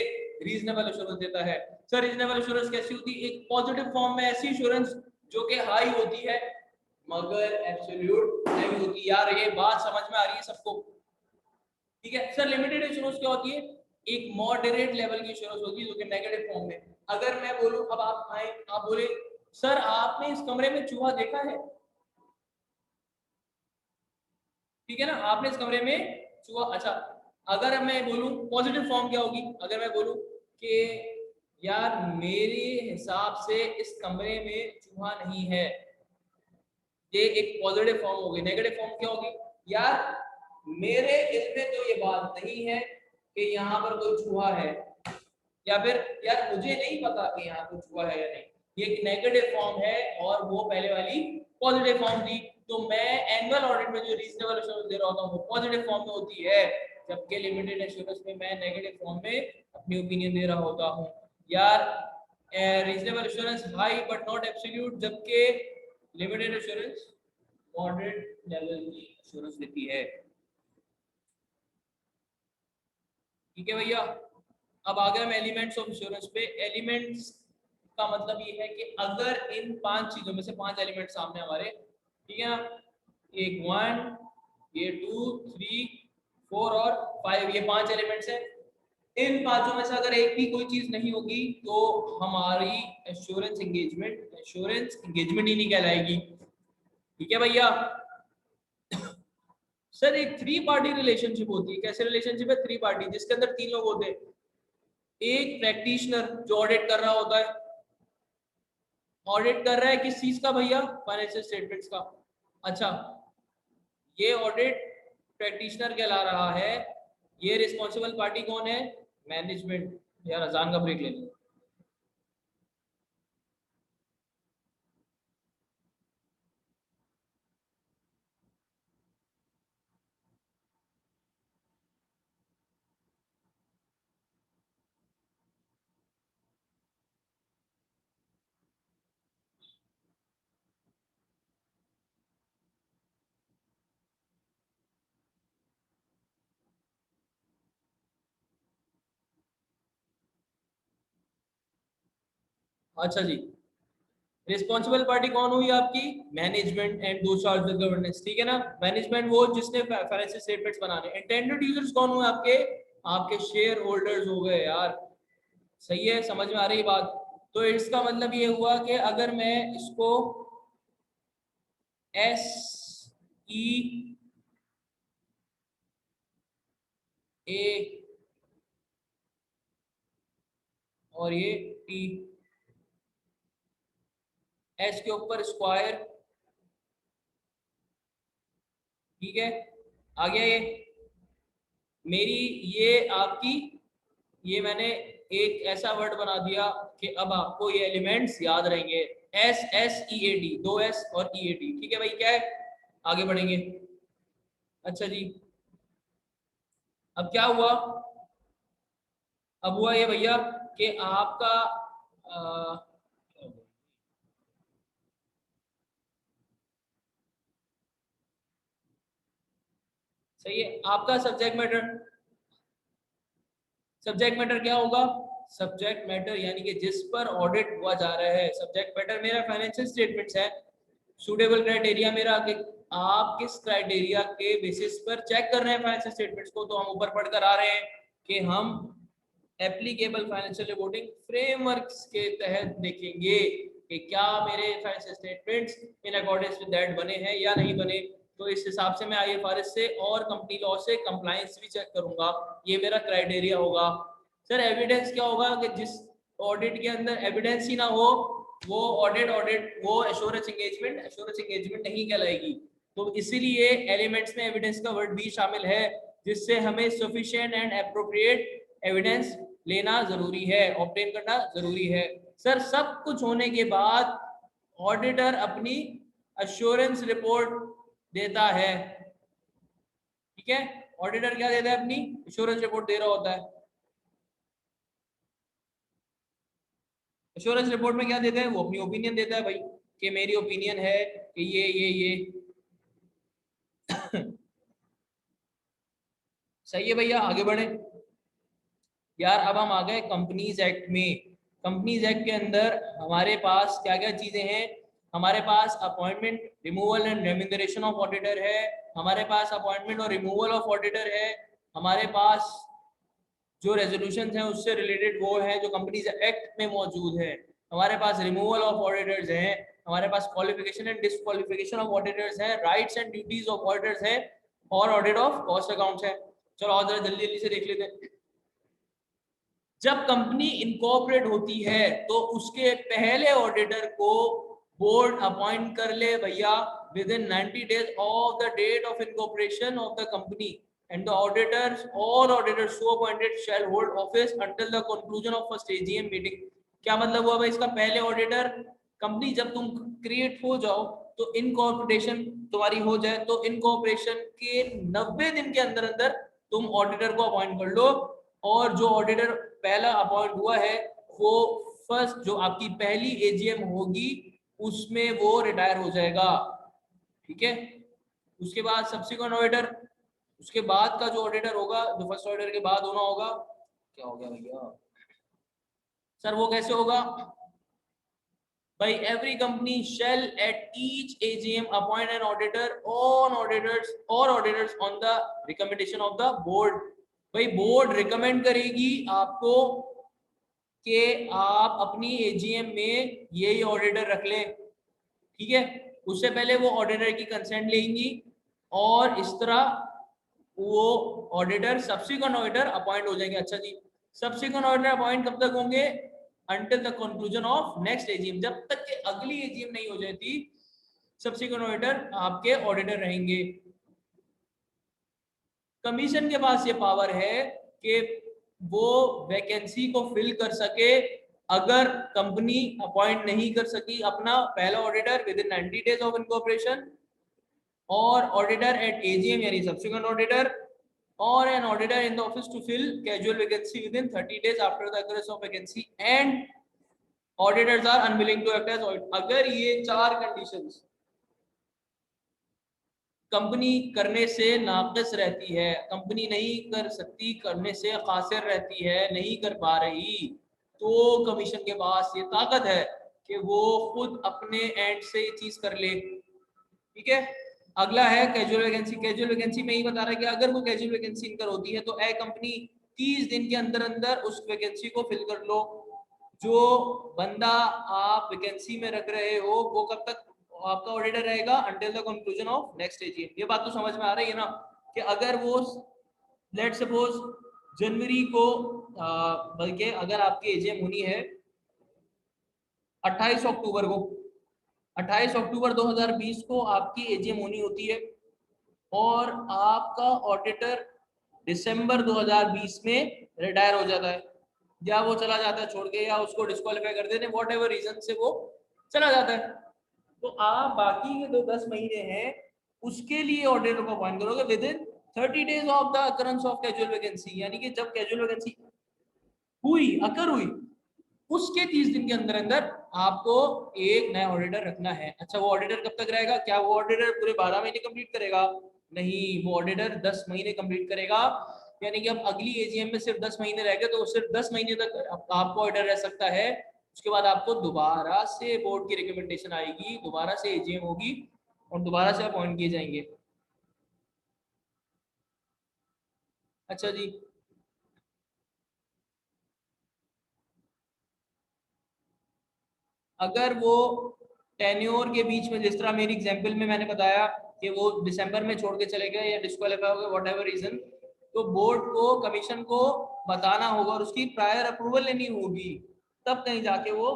रीजनेबल एश्योरेंस देता है। सर रीजनेबल एश्योरेंस कैसी होती है? एक पॉजिटिव फॉर्म में ऐसी एश्योरेंस जो कि हाई होती है मगर एब्सोल्यूट नहीं होती। यार ये बात समझ में आ रही है सबको? ठीक है सर। लिमिटेड एश्योरेंस क्या होती है? एक मॉडरेट लेवल की एश्योरेंस होती है जो कि नेगेटिव फॉर्म में। अगर मैं बोलूं, अब आप आए, आप बोले सर आपने इस कमरे में चूहा देखा है? ठीक है ना, आपने इस कमरे में चूहा, अच्छा। अगर मैं बोलूं पॉजिटिव फॉर्म क्या होगी? अगर मैं बोलूं कि यार मेरे हिसाब से इस कमरे में चूहा नहीं है, ये एक पॉजिटिव फॉर्म होगी। नेगेटिव फॉर्म क्या होगी? यार मेरे इल्म में तो ये बात नहीं है कि यहाँ पर कोई चूहा है, या फिर यार मुझे नहीं पता कि यहाँ कोई चूहा है या नहीं। ये एक नेगेटिव फॉर्म है और वो पहले वाली पॉजिटिव फॉर्म थी। तो मैं एनुअल ऑडिट में जो रीजनेबल एश्योरेंस दे रहा होता हूँ वो पॉजिटिव फॉर्म में होती है, जबकि लिमिटेड एश्योरेंस में मैं नेगेटिव फॉर्म में अपनी ओपिनियन दे रहा होता हूँ। यार reasonable assurance high but not absolute, जबकि लिमिटेड एश्योरेंस मॉडरेट लेवल की एश्योरेंस देती है। ठीक है भैया। अब आ गया मैं एलिमेंट्स ऑफ इंश्योरेंस पे। एलिमेंट्स का मतलब ये है कि अगर इन 5 चीजों में से 5 एलिमेंट सामने हमारे, ठीक है ना, एक 1, ये 2, 3, 4 और 5, ये 5 एलिमेंट्स हैं। इन पांचों में से अगर एक भी कोई चीज नहीं होगी तो हमारी एश्योरेंस एंगेजमेंट ही नहीं कहलाएगी। ठीक है भैया। सर एक 3 पार्टी रिलेशनशिप होती है। कैसे रिलेशनशिप है? 3 पार्टी, जिसके अंदर 3 लोग होते हैं। एक प्रैक्टिशनर जो ऑडिट कर रहा होता है, ऑडिट कर रहा है किस चीज का भैया? फाइनेंशियल स्टेटमेंट्स का। अच्छा, ये ऑडिट प्रैक्टिशनर कहला रहा है। ये रिस्पॉन्सिबल पार्टी कौन है? मैनेजमेंट। यार अजान का ब्रेक ले लो। अच्छा जी, रिस्पॉन्सिबल पार्टी कौन हुई आपकी? मैनेजमेंट एंड दो चार्ज विद गवर्नेंस। ठीक है ना, मैनेजमेंट वो जिसने फाइनेंशियल स्टेटमेंट्स बनाने। इंटेंडेड यूजर्स कौन हुए आपके? आपके शेयर होल्डर्स हो गए यार। सही है, समझ में आ रही बात? तो इसका मतलब ये हुआ कि अगर मैं इसको एस ई ए और ये टी एस के ऊपर स्क्वायर, ठीक है। आ गया ये मेरी, ये आपकी, ये मैंने एक ऐसा वर्ड बना दिया कि अब आपको ये एलिमेंट्स याद रहेंगे, S S E A D, दो एस और ई ए डी, ठीक है भाई। क्या है, आगे बढ़ेंगे। अच्छा जी, अब क्या हुआ, अब हुआ ये भैया कि आपका सही है, आपका सब्जेक्ट मैटर क्या होगा, सब्जेक्ट मैटर यानी कि जिस पर ऑडिट हुआ जा रहा है। सब्जेक्ट मैटर मेरा फाइनेंशियल स्टेटमेंट्स है। सूटेबल क्राइटेरिया मेरा कि आप किस क्राइटेरिया के बेसिस पर चेक कर रहे हैं फाइनेंशियल स्टेटमेंट्स को, तो हम ऊपर पढ़कर आ रहे हैं कि हम एप्लीकेबल फाइनेंशियल रिपोर्टिंग फ्रेमवर्क्स के तहत देखेंगे कि क्या मेरे financial statements in accordance with that बने हैं या नहीं बने। तो इस हिसाब से मैं IFRS से और कंपनी लॉ से कंप्लायंस भी चेक करूंगा, ये मेरा क्राइटेरिया होगा। सर एविडेंस क्या होगा कि जिस ऑडिट के अंदर एविडेंस ही ना हो वो ऑडिट वो एश्योरेंस एंगेजमेंट नहीं कहलाएगी। तो इसीलिए एलिमेंट्स में एविडेंस का वर्ड भी शामिल है, जिससे हमें सफिशिएंट एंड एप्रोप्रिएट एविडेंस लेना जरूरी है, ऑब्टेन करना जरूरी है। सर सब कुछ होने के बाद ऑडिटर अपनी एश्योरेंस रिपोर्ट देता है, ठीक है। ऑडिटर क्या देता है, अपनी एश्योरेंस रिपोर्ट दे रहा होता है। एश्योरेंस रिपोर्ट में क्या देते हैं, वो अपनी ओपिनियन देता है भाई, कि मेरी ओपिनियन है कि ये सही है भैया। आगे बढ़े यार, अब हम आ गए कंपनीज एक्ट में। कंपनीज एक्ट के अंदर हमारे पास क्या क्या चीजें हैं, हमारे पास appointment, removal and remuneration of auditor है, हमारे पास अपॉइंटमेंट और रिमूवल ऑफ ऑडिटर है, हमारे पास जो रेजोल्यूशन है उससे रिलेटेड वो है जो कंपनीज एक्ट में मौजूद है, हमारे पास रिमूवल ऑफ ऑडिटर्स है, हमारे पास qualification and disqualification of auditors है, rights and duties of auditors है, और ऑडिट ऑफ कॉस्ट अकाउंट्स है। चलो और जरा जल्दी जल्दी से देख लेते हैं। जब कंपनी इनकॉर्पोरेट होती है तो उसके पहले ऑडिटर को बोर्ड अपॉइंट कर ले भैया with in 90 days of the date of incorporation of the company, and the auditors, all auditors so appointed shall hold office until the conclusion of first AGM meeting। क्या मतलब हुआ भाई इसका, पहले ऑडिटर, कंपनी जब तुम क्रिएट हो जाओ तो इनकॉर्पोरेशन तुम्हारी हो जाए तो इनकॉर्पोरेशन के 90 दिन के अंदर अंदर तुम ऑडिटर को अपॉइंट कर लो, और जो ऑडिटर पहला अपॉइंट हुआ है वो फर्स्ट जो आपकी पहली AGM होगी उसमें वो रिटायर हो जाएगा, ठीक है। उसके बाद सब्सिक्वेंट ऑडिटर, उसके बाद का जो ऑडिटर होगा, जो फर्स्ट ऑडिटर के बाद होना होगा, क्या हो गया भैया सर, वो कैसे होगा भाई, every company shall at each AGM appoint an auditor on auditors और auditors on the recommendation of the board. भाई बोर्ड रिकमेंड करेगी आपको कि आप अपनी AGM में ये ऑडिटर रख लें, ठीक है। उससे पहले वो ऑडिटर की कंसेंट लेंगी और इस तरह वो ऑडिटर सब्सिक्वेंट ऑडिटर अपॉइंट हो जाएंगे। अच्छा जी, सब्सिक्वेंट ऑडिटर अपॉइंट कब तक होंगे, until the conclusion of next AGM, जब तक कि अगली AGM नहीं हो जाती सब्सिक्वेंट ऑडिटर आपके ऑडिटर रहेंगे। कमीशन के पास ये पावर है कि वो वैकेंसी को फिल कर सके अगर कंपनी अपॉइंट नहीं कर सकी अपना पहला auditor with in 90 days of incorporation, और ऑडिटर एट AGM यानी subsequent auditor, or an auditor in the office to fill casual vacancy within 30 days after the occurrence of vacancy and auditors are unwilling to act as audit। अगर ये चार कंडीशंस कंपनी करने से नाक़िस रहती है, कंपनी नहीं कर सकती, करने से कासिर रहती है, नहीं कर पा रही, तो कमीशन के पास ये ताकत है कि वो खुद अपने एंड से ये चीज कर ले, ठीक है। अगला है कैजुअल वैकेंसी। कैजुअल वैकेंसी में ही बता रहा है कि अगर कोई कैजुअल वैकेंसी इनकर होती है तो ए कंपनी 30 दिन के अंदर अंदर उस वैकेंसी को फिल कर लो। जो बंदा आप वैकेंसी में रख रहे हो वो कब तक आपका ऑडिटर रहेगा, until the conclusion of next AGM। ये बात तो समझ में आ रही है ना, कि अगर वो लेट सपोज जनवरी को बल्कि अगर आपकी AGM होनी है 28 अक्टूबर को, 28 अक्टूबर 2020 को आपकी एजीएम होनी होती है और आपका ऑडिटर दिसंबर 2020 में रिटायर हो जाता है, या वो चला जाता है छोड़ के, या उसको डिस्क्वालीफाई कर देते हैं, वॉट एवर रीजन से वो चला जाता है। तो आप बाकी के जो 10 महीने हैं उसके लिए ऑडिटर को अपॉइंट करोगे with in 30 days of the occurrence of casual vacancy, यानी कि जब कैजुअल वैकेंसी हुई उसके 30 दिन के अंदर अंदर आपको एक नया ऑडिटर रखना है। अच्छा, वो ऑडिटर कब तक रहेगा? क्या वो ऑडिटर पूरे 12 महीने कंप्लीट करेगा? नहीं, वो ऑडिटर 10 महीने कंप्लीट करेगा। यानी कि अब अगली एजीएम में सिर्फ 10 महीने रह गए, तो सिर्फ 10 महीने तक आपको ऑडिटर रह सकता है। उसके बाद आपको दोबारा से बोर्ड की रिकमेंडेशन आएगी, दोबारा से एजीएम होगी और दोबारा से अपॉइंट किए जाएंगे। अच्छा जी, अगर वो टेन्योर के बीच में, जिस तरह मेरी एग्जांपल में मैंने बताया कि वो दिसंबर में छोड़ के चले गए या डिस्क्वालीफाई हो गए वॉट एवर रीजन, तो बोर्ड को, कमीशन को बताना होगा और उसकी प्रायर अप्रूवल लेनी होगी, तब कहीं जाके वो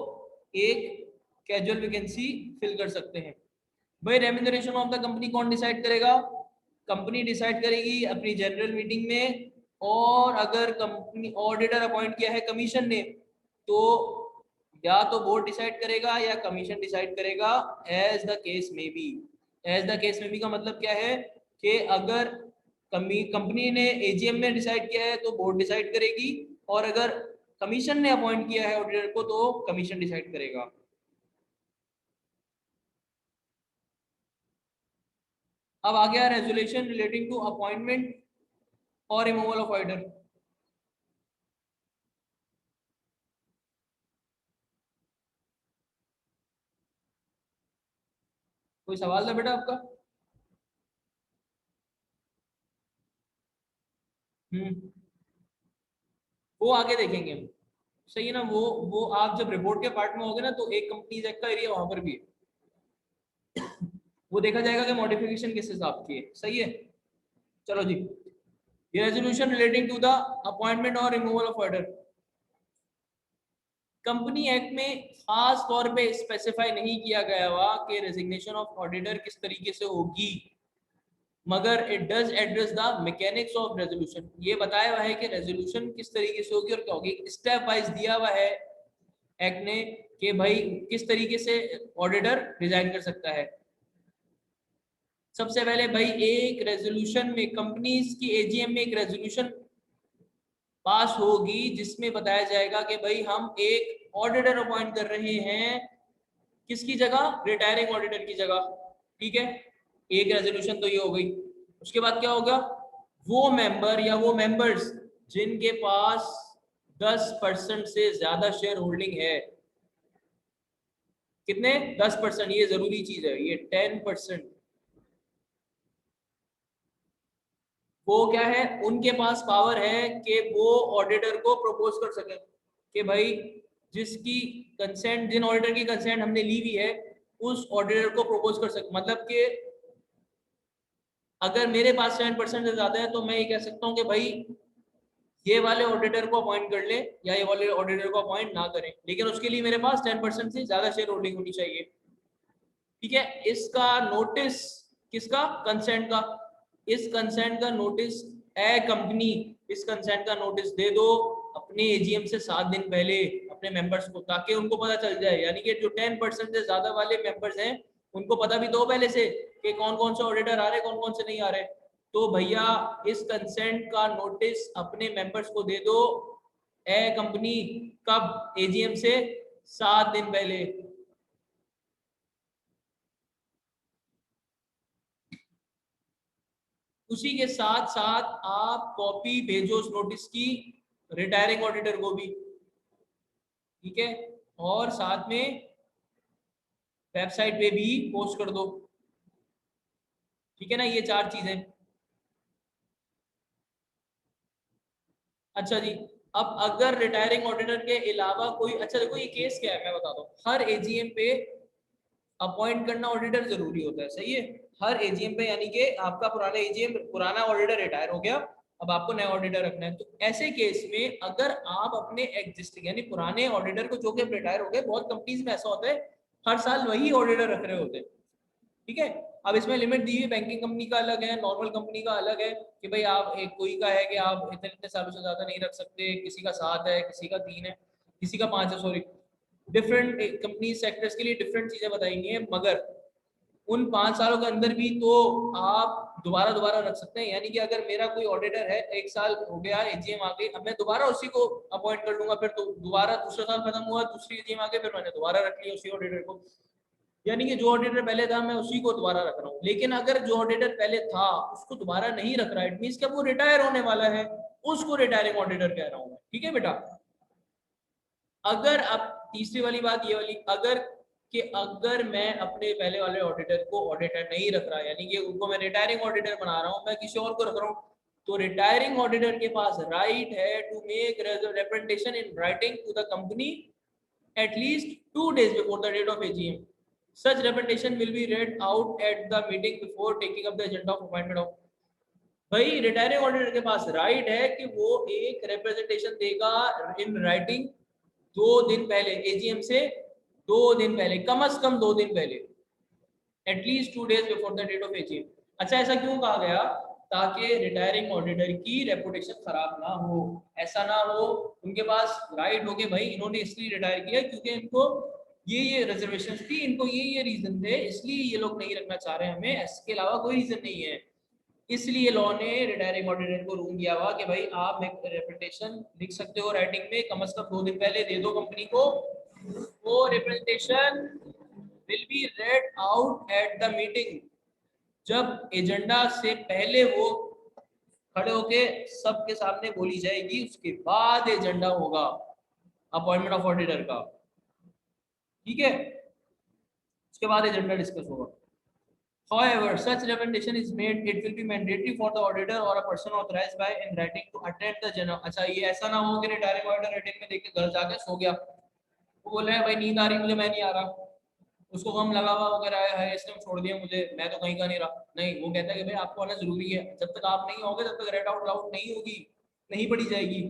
एक कैजुअल वैकेंसी फिल कर सकते हैं। भाई रेम्यूनरेशन ऑफ द कंपनी कौन डिसाइड करेगा? कंपनी डिसाइड करेगी अपनी जनरल मीटिंग में, और अगर कंपनी ऑडिटर अपॉइंट किया है कमीशन ने, तो या तो बोर्ड डिसाइड करेगा या कमीशन डिसाइड करेगा, एज द केस में बी। एज द केस में बी का मतलब क्या है कि अगर कंपनी ने एजीएम में डिसाइड किया है तो बोर्ड डिसाइड करेगी, और अगर कमीशन ने अपॉइंट किया है ऑडिटर को तो कमीशन डिसाइड करेगा। अब आ गया रेजोल्यूशन रिलेटिंग टू अपॉइंटमेंट और रिमूवल ऑफ ऑर्डर। कोई सवाल था बेटा आपका? हम्म, वो आगे देखेंगे हम। सही है ना? वो आप जब रिपोर्ट के पार्ट में होगे ना, तो एक कंपनी एक्ट का एरिया वहां पर भी है, वो देखा जाएगा कि मॉडिफिकेशन किस हिसाब की है। सही है, चलो जी। ये resolution relating to the appointment और removal of order, company act में खास तौर पे स्पेसिफाई नहीं किया गया हुआ कि रेजिग्नेशन ऑफ ऑडिटर किस तरीके से होगी, मगर it does address the mechanics of resolution. ये बताया हुआ है कि रेजोल्यूशन किस तरीके से होगी और क्या होगी, स्टेप वाइज दिया हुआ है एक्ट ने कि भाई किस तरीके से ऑडिटर रिजाइन कर सकता है। सबसे पहले भाई, एक रेजोल्यूशन में, कंपनीज की एजीएम में एक रेजोल्यूशन पास होगी जिसमें बताया जाएगा कि भाई हम एक ऑडिटर अपॉइंट कर रहे हैं, किसकी जगह? रिटायरिंग ऑडिटर की जगह। ठीक है, एक रेजोल्यूशन तो ये हो गई। उसके बाद क्या होगा? वो मेंबर या वो मेंबर्स जिनके पास 10% से ज्यादा शेयर होल्डिंग है, कितने? 10%, ये जरूरी चीज है, ये 10%। वो क्या है, उनके पास पावर है कि वो ऑडिटर को प्रपोज कर सके कि भाई जिसकी कंसेंट, जिन ऑडिटर की कंसेंट हमने ली हुई है उस ऑडिटर को प्रपोज कर सके। मतलब कि अगर मेरे पास 7% से ज्यादा है तो मैं ये कह सकता हूँ कि भाई ये वाले ऑडिटर को अपॉइंट कर ले या ये वाले ऑडिटर को अपॉइंट ना करें, लेकिन उसके लिए मेरे पास 10% से ज्यादा शेयर होल्डिंग होनी चाहिए। ठीक है, इसका नोटिस, किसका? कंसेंट का। इस कंसेंट का नोटिस, ए कंपनी, इस कंसेंट का नोटिस दे दो अपने एजीएम से 7 दिन पहले अपने मेंबर्स को, ताकि उनको पता चल जाए, यानी कि जो 10% से ज्यादा वाले मेंबर्स हैं उनको पता भी दो पहले से कि कौन कौन से ऑडिटर आ रहे, कौन कौन से नहीं आ रहे। तो भैया इस कंसेंट का नोटिस अपने मेंबर्स को दे दो, ए कंपनी, कब? एजीएम से 7 दिन पहले। उसी के साथ साथ आप कॉपी भेजो उस नोटिस की रिटायरिंग ऑडिटर को भी। ठीक है, और साथ में वेबसाइट पे भी पोस्ट कर दो। ठीक है ना, ये 4 चीजें। अच्छा जी, अब अगर रिटायरिंग ऑडिटर के अलावा कोई, अच्छा देखो ये केस क्या है मैं बता दूं, हर एजीएम पे अपॉइंट करना ऑडिटर जरूरी होता है। सही है, हर एजीएम पे, यानी कि आपका पुराना एजीएम, पुराना ऑडिटर रिटायर हो गया, अब आपको नया ऑडिटर रखना है, तो ऐसे केस में अगर आप अपने एग्जिस्टिंग यानी पुराने ऑडिटर को, जो कि रिटायर हो गए, बहुत कंपनीज में ऐसा होता है हर साल वही ऑडिटर रख रहे होते हैं, ठीक है। अब इसमें लिमिट दी हुई बैंकिंग कंपनी का अलग है, नॉर्मल कंपनी का अलग है कि भाई आप एक कोई का है कि आप इतने इतने सालों से ज्यादा नहीं रख सकते, किसी का 7 है, किसी का 3 है, किसी का 5 है, सॉरी। डिफरेंट कंपनी सेक्टर्स के लिए डिफरेंट चीजें बताई गई हैं, मगर उन 5 सालों के अंदर भी तो आप दोबारा दोबारा रख सकते हैं। यानी कि अगर मेरा कोई ऑडिटर है, 1 साल हो गया, एजीएम आ गई, अब मैं दोबारा उसी को अपॉइंट कर लूंगा, फिर तो दोबारा दूसरा साल खत्म हुआ, दूसरी एजीएम आ गई, फिर मैंने दोबारा रख लिया उसी ऑडिटर को। यानी कि जो ऑडिटर पहले था मैं उसी को दोबारा रख रहा हूँ। लेकिन अगर जो ऑडिटर पहले था उसको दोबारा नहीं रख रहा, इट मींस कि वो रिटायर होने वाला है, उसको रिटायरिंग ऑडिटर कह रहा हूँ, ठीक है बेटा। अगर अब तीसरी वाली बात ये वाली, अगर मैं अपने पहले वाले ऑडिटर को ऑडिटर नहीं रख रहा, यानी कि उनको मैं रिटायरिंग ऑडिटर बना रहा हूँ, मैं किसी और को रख रहा हूँ, तो रिटायरिंग ऑडिटर के पास राइट है to make representation in writing to the company at least 2 days before the date of AGM. Such representation will be read out at the meeting before taking up the agenda of appointment of। भाई रिटायरिंग ऑडिटर के पास राइट है कि वो एक रिप्रेजेंटेशन देगा इन राइटिंग 2 दिन पहले, एजीएम से 2 दिन पहले, कम से कम 2 दिन पहले, at least 2 days before the date of AGM. अच्छा, ऐसा क्यों कहा गया? ताकि रिटायरिंग ऑडिटर की रेपुटेशन खराब ना हो, ऐसा ना हो उनके पास राइट हो गए भाई इन्होंने इसलिए रिटायर किया क्योंकि इनको ये रिजर्वेशन थी, इनको ये रीजन थे, इसलिए ये लोग नहीं रखना चाह रहे हमें, इसके अलावा कोई रीजन नहीं है। इसलिए लॉ ने रिटायरिंग ऑडिटर को रूल दिया हुआ कि भाई आप रिप्रेजेंटेशन लिख सकते हो राइटिंग में, कम से कम 2 दिन पहले दे दो कंपनी को। वो representation will be red out at the meeting, जब एजेंडा से पहले वो खड़े होके सबके सामने बोली जाएगी, उसके बाद एजेंडा होगा अपॉइंटमेंट ऑफ ऑडिटर का, ठीक है, उसके बाद एजेंडा डिस्कस होगा। However, such recommendation is made, it will be mandatory for the auditor or a person authorized by in writing to attend the general। अच्छा, ये ऐसा ना हो कि रिटायरिंग ऑडिटर रेटिंग में देख के घर जाके सो गया, वो बोल रहा है भाई नींद आ रही मुझे, मैं नहीं आ रहा, उसको गम लगा हुआ वगैरह है इसने छोड़ दिया मुझे, मैं तो कहीं का नहीं रहा। नहीं, वो कहता है कि भाई आपको आना जरूरी है, जब तक आप नहीं होगे तब तक रेड आउट लाउट नहीं होगी, नहीं पढ़ी जाएगी।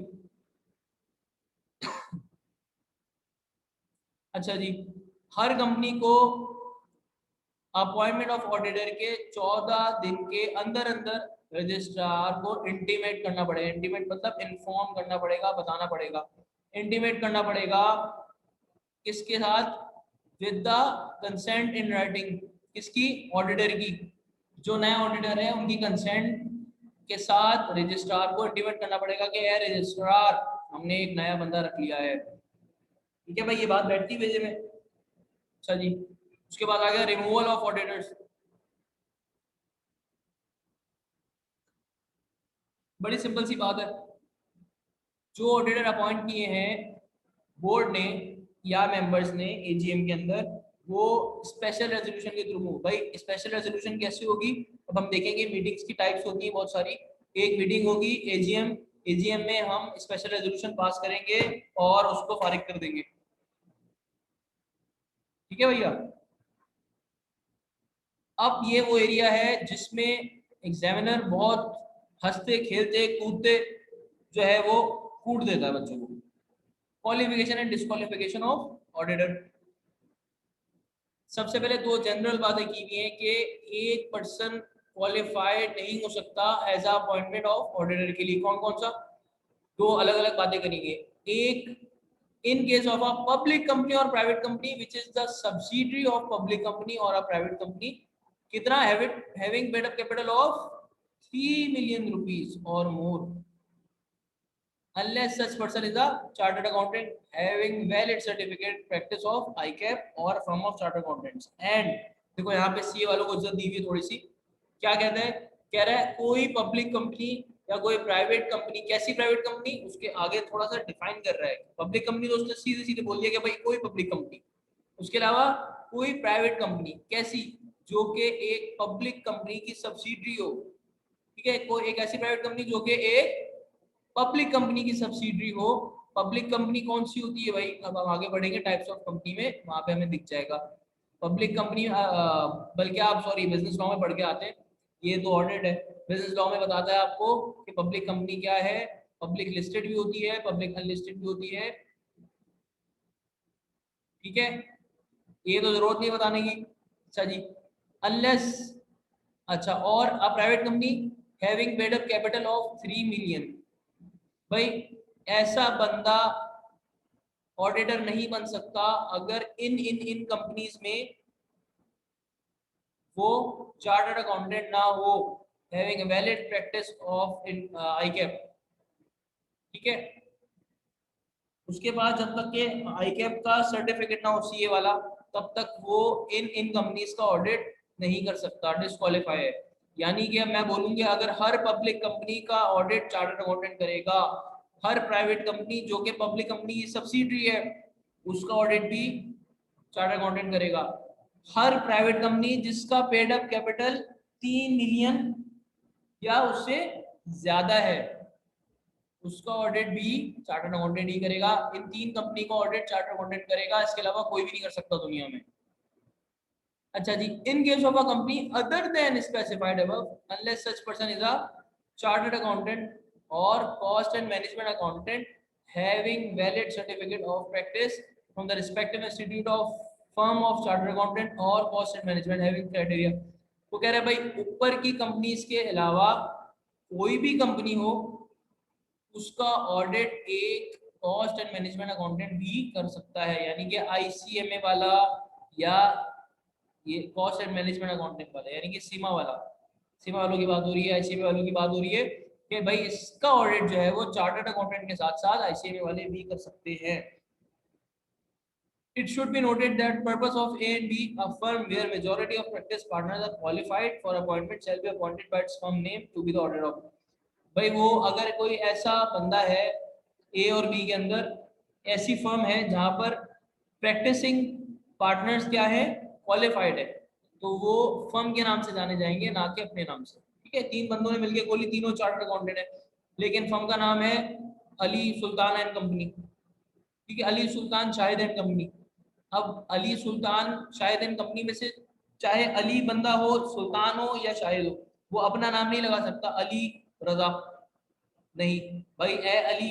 अच्छा जी, हर कंपनी को अपॉइंटमेंट ऑफ ऑडिटर के 14 दिन के अंदर अंदर रजिस्ट्रार को इंटीमेट करना पड़ेगा। इंटीमेट मतलब इन्फॉर्म करना पड़ेगा, बताना पड़ेगा, इंटीमेट करना पड़ेगा। किसके साथ? With the consent in writing, किसकी? ऑडिटर की। जो नया ऑडिटर है उनकी कंसेंट के साथ रजिस्ट्रार को इंटीमेट करना पड़ेगा कि यार रजिस्ट्रार हमने एक नया बंदा रख लिया है, ठीक है भाई, ये बात बैठती भेजे में। अच्छा जी, उसके बाद आ गया रिमूवल ऑफ ऑडिटर्स। बड़ी सिंपल सी बात है, जो ऑडिटर अपॉइंट किए हैं बोर्ड ने या मेंबर्स ने एजीएम के अंदर, वो स्पेशल रेजोल्यूशन के थ्रू। भाई स्पेशल रेजोल्यूशन कैसे होगी? अब हम देखेंगे, मीटिंग्स की टाइप्स होती है बहुत सारी। एक मीटिंग होगी एजीएम, एजीएम में हम स्पेशल रेजोल्यूशन पास करेंगे और उसको फारिग कर देंगे, ठीक है भैया। अब ये वो एरिया है जिसमें एग्जामिनर बहुत हंसते खेलते कूदते जो है वो कूट देता है बच्चों को। Qualification and disqualification of auditor. सबसे पहले 2 जनरल बातें की हुई हैं कि एक पर्सन क्वालिफाइड नहीं हो सकता as a appointment of auditor के लिए। कौन कौन सा? 2 अलग अलग बातें करेंगे। एक, in case of a public company और private company which is the subsidiary of public company और अ प्राइवेट कंपनी, कितना having paid up capital of 3 million rupees or more, unless such person is a chartered accountant having valid certificate practice of ICAP or firm of chartered accountants। and देखो यहाँ पे सीए वालों को इज्जत दी हुई थोड़ी सी। क्या कहता है? कह रहा है कोई पब्लिक कंपनी या कोई प्राइवेट कंपनी। कैसी प्राइवेट कंपनी? उसके आगे थोड़ा सा डिफाइन कर रहा है। पब्लिक कंपनी तो उसने सीधे सीधे बोल दिया कि भाई कोई पब्लिक कंपनी, उसके अलावा कोई प्राइवेट कंपनी कैसी, जो कि एक पब्लिक कंपनी की सब्सिडरी हो, ठीक है, कोई एक ऐसी प्राइवेट कंपनी जो कि एक पब्लिक कंपनी की सब्सिडरी हो। पब्लिक कंपनी कौन सी होती है भाई? अब हम आगे बढ़ेंगे टाइप्स ऑफ कंपनी में, वहां पे हमें दिख जाएगा पब्लिक कंपनी। बल्कि आप सॉरी बिजनेस लॉ में पढ़ के आते हैं, ये तो ऑडिट है। बिजनेस लॉ में बताता है आपको कि पब्लिक कंपनी क्या है। पब्लिक लिस्टेड भी होती है, पब्लिक अनलिस्टेड भी होती है, ठीक है। ये तो जरूरत नहीं बताने की। अच्छा जी, अनलेस, अच्छा, और a private company having paid up capital of 3 million. भाई ऐसा बंदा ऑडिटर नहीं बन सकता अगर इन कंपनीज में वो चार्टर्ड अकाउंटेंट ना हो, having a valid practice of ICAP. ठीक है, उसके बाद जब तक के आईकैप का सर्टिफिकेट ना हो सीए वाला, तब तक वो इन कंपनीज का ऑडिट नहीं कर सकता, डिस्क्वालीफाई है। यानी कि अब मैं बोलूंगी अगर हर पब्लिक कंपनी का ऑडिट चार्टर्ड अकाउंटेंट करेगा, हर प्राइवेट कंपनी जो कि पब्लिक कंपनी की सब्सिडरी है उसका ऑडिट भी चार्टर्ड अकाउंटेंट करेगा। हर प्राइवेट कंपनी जिसका पेड अप कैपिटल 3 मिलियन या उससे ज्यादा है उसका ऑडिट भी चार्टर्ड अकाउंटेंट ही करेगा। इन 3 कंपनी का ऑडिट चार्टर्ड अकाउंटेंट करेगा, इसके अलावा कोई भी नहीं कर सकता दुनिया में। अच्छा जी, in case of a company other than specified above, unless such person is a chartered accountant और cost and management accountant having valid certificate of practice from the respective institute of firm of chartered accountant और cost and management having criteria. वो कह रहे हैं भाई ऊपर की कंपनीज के अलावा कोई भी कंपनी हो उसका ऑडिट एक कॉस्ट एंड मैनेजमेंट अकाउंटेंट भी कर सकता है। यानी कि आईसीएमए वाला या ये कॉस्ट एंड मैनेजमेंट अकाउंटेंट वाला, यानी कि सीमा वाला, सीमा वालों की बात हो रही है, आईसीएमए वालों की बात हो रही है कि भाई इसका ऑडिट जो है वो चार्टर्ड अकाउंटेंट के साथ साथ आईसीएमए वाले भी कर सकते हैं। It should be noted that purpose of A and B, a firm where majority of practice partners are qualified for appointment, shall be appointed by its firm name to be the auditor of। भाई वो अगर कोई ऐसा बंदा है ए और बी के अंदर, ऐसी फर्म है जहां पर प्रैक्टिसिंग पार्टनर्स क्या है, क्वालिफाइड है, तो वो फर्म के नाम से जाने जाएंगे ना कि अपने नाम से। ठीक है, 3 बंदों ने मिलकर खोली, तीनों चार्टर्ड अकाउंटेंट है, लेकिन फर्म का नाम है अली सुल्तान एंड कंपनी। ठीक है, अली सुल्तान शाहिद एंड कंपनी। अब अली सुल्तान शाहिद एंड कंपनी में से चाहे अली बंदा हो, सुल्तान हो या शाहिद हो, वो अपना नाम नहीं लगा सकता अली रजा, नहीं भाई, ए अली,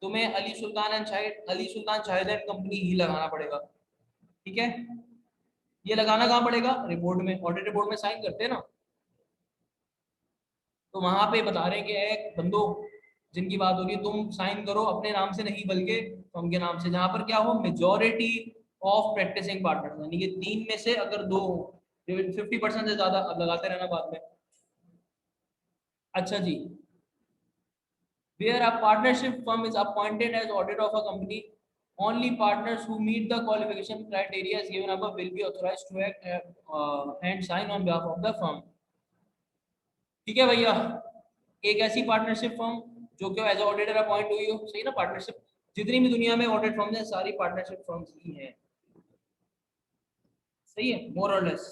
तुम्हें Ali Sultan and Shahid, Ali Sultan Shahid and company ही लगाना पड़ेगा। ठीक है, ये लगाना कहाँ पड़ेगा, रिपोर्ट में, ऑडिट रिपोर्ट में साइन करते हैं ना, तो वहां पे बता रहे हैं कि एक बंदो जिनकी बात हो रही है तुम साइन करो अपने नाम से नहीं बल्कि फर्म के नाम से, जहां पर क्या हो, मेजोरिटी ऑफ प्रैक्टिसिंग पार्टनर, यानी कि 3 में से अगर 2 हो, 50% से ज्यादा, अब लगाते रहना बाद में। अच्छा जी, where a partnership firm is appointed as auditor of a company, only partners who meet the qualification criteria as given above will be authorized to act and sign on behalf of the firm। ठीक है भैया, एक ऐसी पार्टनरशिप फर्म जो कि एज ऑडिटर अपॉइंट हुई हो, सही ना, पार्टनरशिप जितनी भी दुनिया में ऑडिट फर्म है सारी पार्टनरशिप फर्म्स ही हैं, सही है, मोर और लेस।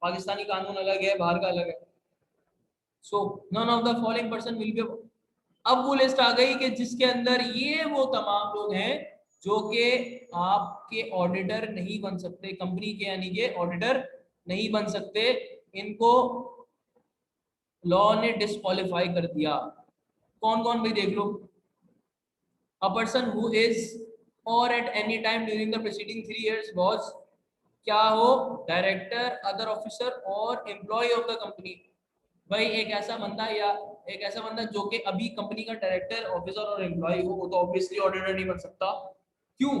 पाकिस्तानी कानून अलग है, बाहर का अलग है। So none of the following person will be, अब वो लिस्ट आ गई कि जिसके अंदर ये वो तमाम लोग हैं जो कि आपके ऑडिटर नहीं बन सकते, कंपनी के यानी कि ऑडिटर नहीं बन सकते, इनको लॉ ने डिस्क्वालीफाई कर दिया। कौन कौन भाई देख लो, a person who is or at any time during the preceding 3 years was, क्या हो, डायरेक्टर, अदर ऑफिसर और एम्प्लॉय ऑफ द कंपनी। भाई एक ऐसा बंदा या एक ऐसा बंदा जो कि अभी कंपनी का डायरेक्टर, ऑफिसर और एम्प्लॉय हो, वो तो ऑब्वियसली ऑडिटर नहीं बन सकता। क्यों,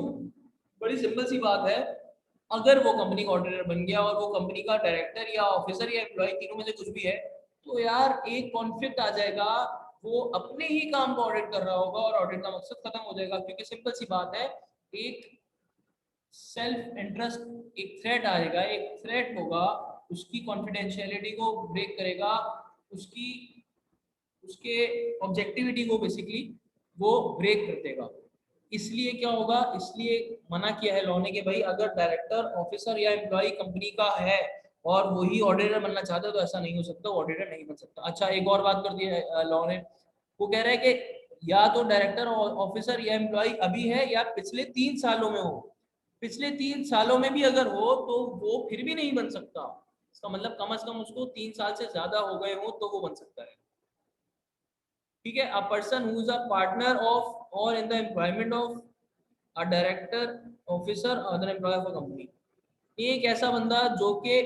बड़ी सिंपल सी बात है, अगर वो कंपनी का ऑडिटर बन गया और वो कंपनी का डायरेक्टर या ऑफिसर या एम्प्लॉय तीनों में से कुछ भी है, तो यार एक कॉन्फ्लिक्ट आ जाएगा, वो अपने ही काम को ऑडिट कर रहा होगा और ऑडिट का मकसद खत्म हो जाएगा। क्योंकि सिंपल सी बात है, एक सेल्फ इंटरेस्ट, एक थ्रेट आएगा, एक थ्रेट होगा, उसकी कॉन्फिडेंशियलिटी को ब्रेक करेगा, उसकी उसके ऑब्जेक्टिविटी को बेसिकली वो ब्रेक कर देगा। इसलिए क्या होगा, इसलिए मना किया है लॉ ने कि भाई अगर डायरेक्टर, ऑफिसर या एम्प्लॉय कंपनी का है और वही ऑडिटर बनना चाहता है तो ऐसा नहीं हो सकता, ऑडिटर नहीं बन सकता। अच्छा, एक और बात कर दी है लॉ ने, वो कह रहा है कि या तो डायरेक्टर, ऑफिसर या एम्प्लॉय अभी है या पिछले 3 सालों में हो। पिछले 3 सालों में भी अगर हो तो वो फिर भी नहीं बन सकता, इसका मतलब कम से कम उसको 3 साल से ज्यादा हो गए हो तो वो बन सकता है। ठीक है, a person who is a partner of और in the employment of a director, officer, other employee of a company. एक ऐसा बंदा जो कि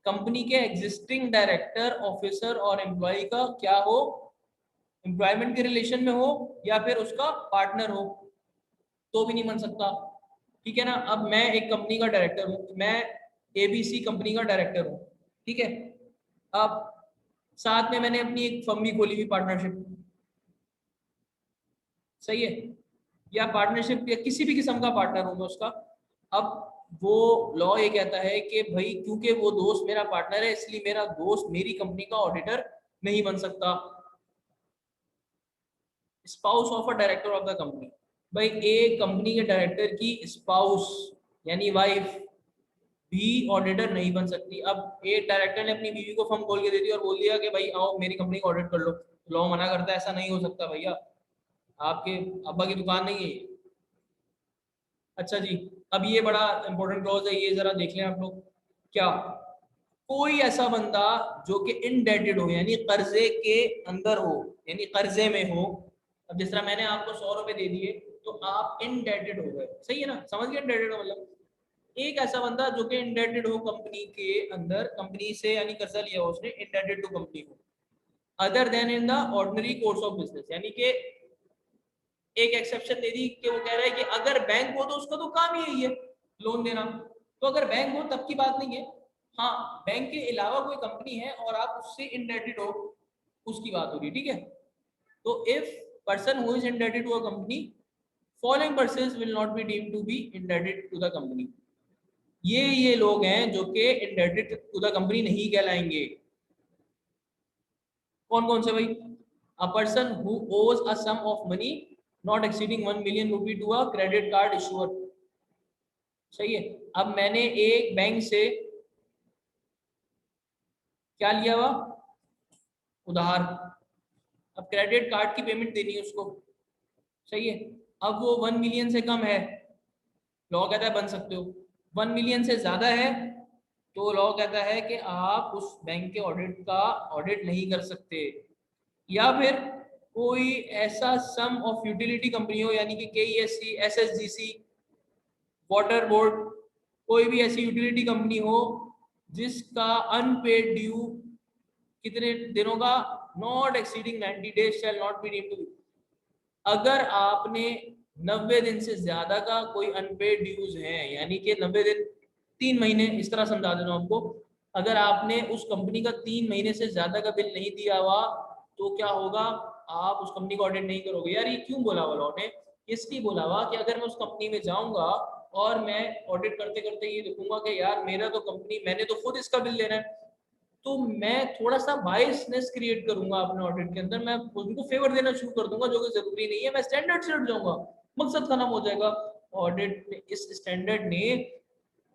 कंपनी के एग्जिस्टिंग डायरेक्टर, ऑफिसर और एम्प्लॉय का क्या हो, एम्प्लॉयमेंट के रिलेशन में हो या फिर उसका पार्टनर हो, तो भी नहीं बन सकता। ठीक है ना। अब मैं एक कंपनी का डायरेक्टर हूँ, मैं एबीसी कंपनी का डायरेक्टर हूँ, ठीक है। अब साथ में मैंने अपनी एक फर्म भी खोली हुई, पार्टनरशिप, सही है, या पार्टनरशिप या किसी भी किस्म का पार्टनर हूँ मैं उसका। अब वो लॉ ये कहता है कि भाई क्योंकि वो दोस्त मेरा पार्टनर है, इसलिए मेरा दोस्त मेरी कंपनी का ऑडिटर नहीं बन सकता। Spouse of a director of the company, भाई एक कंपनी के डायरेक्टर की स्पाउस यानी वाइफ भी ऑडिटर नहीं बन सकती। अब एक डायरेक्टर ने अपनी बीवी को फर्म खोल के दे दी और बोल दिया कि भाई आओ मेरी कंपनी का ऑडिट कर लो, लॉ मना करता है, ऐसा नहीं हो सकता भैया, आपके अब्बा की दुकान नहीं है ये। अच्छा जी, अब ये बड़ा इंपॉर्टेंट क्लॉज है, ये जरा देख लें आप लोग। क्या कोई ऐसा बंदा जो कि इनडेटेड हो यानी कर्जे के अंदर हो, यानी कर्जे में हो, अब जिस तरह मैंने आपको 100 रुपए दे दिए तो आप इनडेटेड हो गए, सही है ना, समझ गए इनडेटेड हो मतलब। एक ऐसा बंदा जो कि इंडेटेड हो कंपनी के अंदर, कंपनी से यानी कर्जा लिया हो उसने, इंडेटेड टू कंपनी हो, other then in the ordinary course of business, यानी कि एक एक्सेप्शन दे दी कि वो कह रहा है कि अगर बैंक हो तो उसका तो काम ही यही है लोन देना, तो अगर बैंक हो तब की बात नहीं है। हाँ, बैंक के अलावा कोई कंपनी है और आप उससे इंडेटेड हो, उसकी बात हो रही है, ठीक है। तो if person who is indebted to a company, following persons will not be deemed to be indebted to the company. ये लोग हैं जो कि इंडेटेड टू द कंपनी नहीं कहलाएंगे। कौन कौन से भाई? अ person who owes a sum of money not exceeding 1 million rupee to a credit card issuer, सही है। अब मैंने एक बैंक से क्या लिया हुआ, उधार, अब क्रेडिट कार्ड की पेमेंट देनी है उसको, सही है। अब वो 1 मिलियन से कम है, लॉ कहता है बन सकते हो। 1 मिलियन से ज्यादा है तो लॉ कहता है कि आप उस बैंक के ऑडिट का ऑडिट नहीं कर सकते। या फिर कोई ऐसा सम ऑफ यूटिलिटी कंपनी हो, यानी कि केईएससी, एसएसजीसी, वाटर बोर्ड, कोई भी ऐसी यूटिलिटी कंपनी हो जिसका अनपेड ड्यू कितने दिनों का, not exceeding 90 days shall not be deemed to. अगर आपने 90 दिन से ज्यादा का कोई अनपेड ड्यूज है, यानी कि 90 दिन, 3 महीने, इस तरह समझा दे रहा हूं आपको, अगर आपने उस कंपनी का 3 महीने से ज्यादा का बिल नहीं दिया हुआ तो क्या होगा, आप उस कंपनी को ऑडिट नहीं करोगे। यार ये क्यों बोला हुआ लॉ ने, इसलिए बोला हुआ कि अगर मैं उस कंपनी में जाऊंगा और मैं ऑडिट करते करते ये देखूंगा कि यार मेरा तो कंपनी, मैंने तो खुद इसका बिल लेना है, तो मैं थोड़ा सा बायसनेस क्रिएट करूंगा अपने ऑडिट के अंदर, मैं उनको फेवर देना शुरू कर दूंगा जो कि जरूरी नहीं है, मैं स्टैंडर्ड से हट जाऊंगा, मकसद खत्म हो जाएगा। ऑडिट इस स्टैंडर्ड ने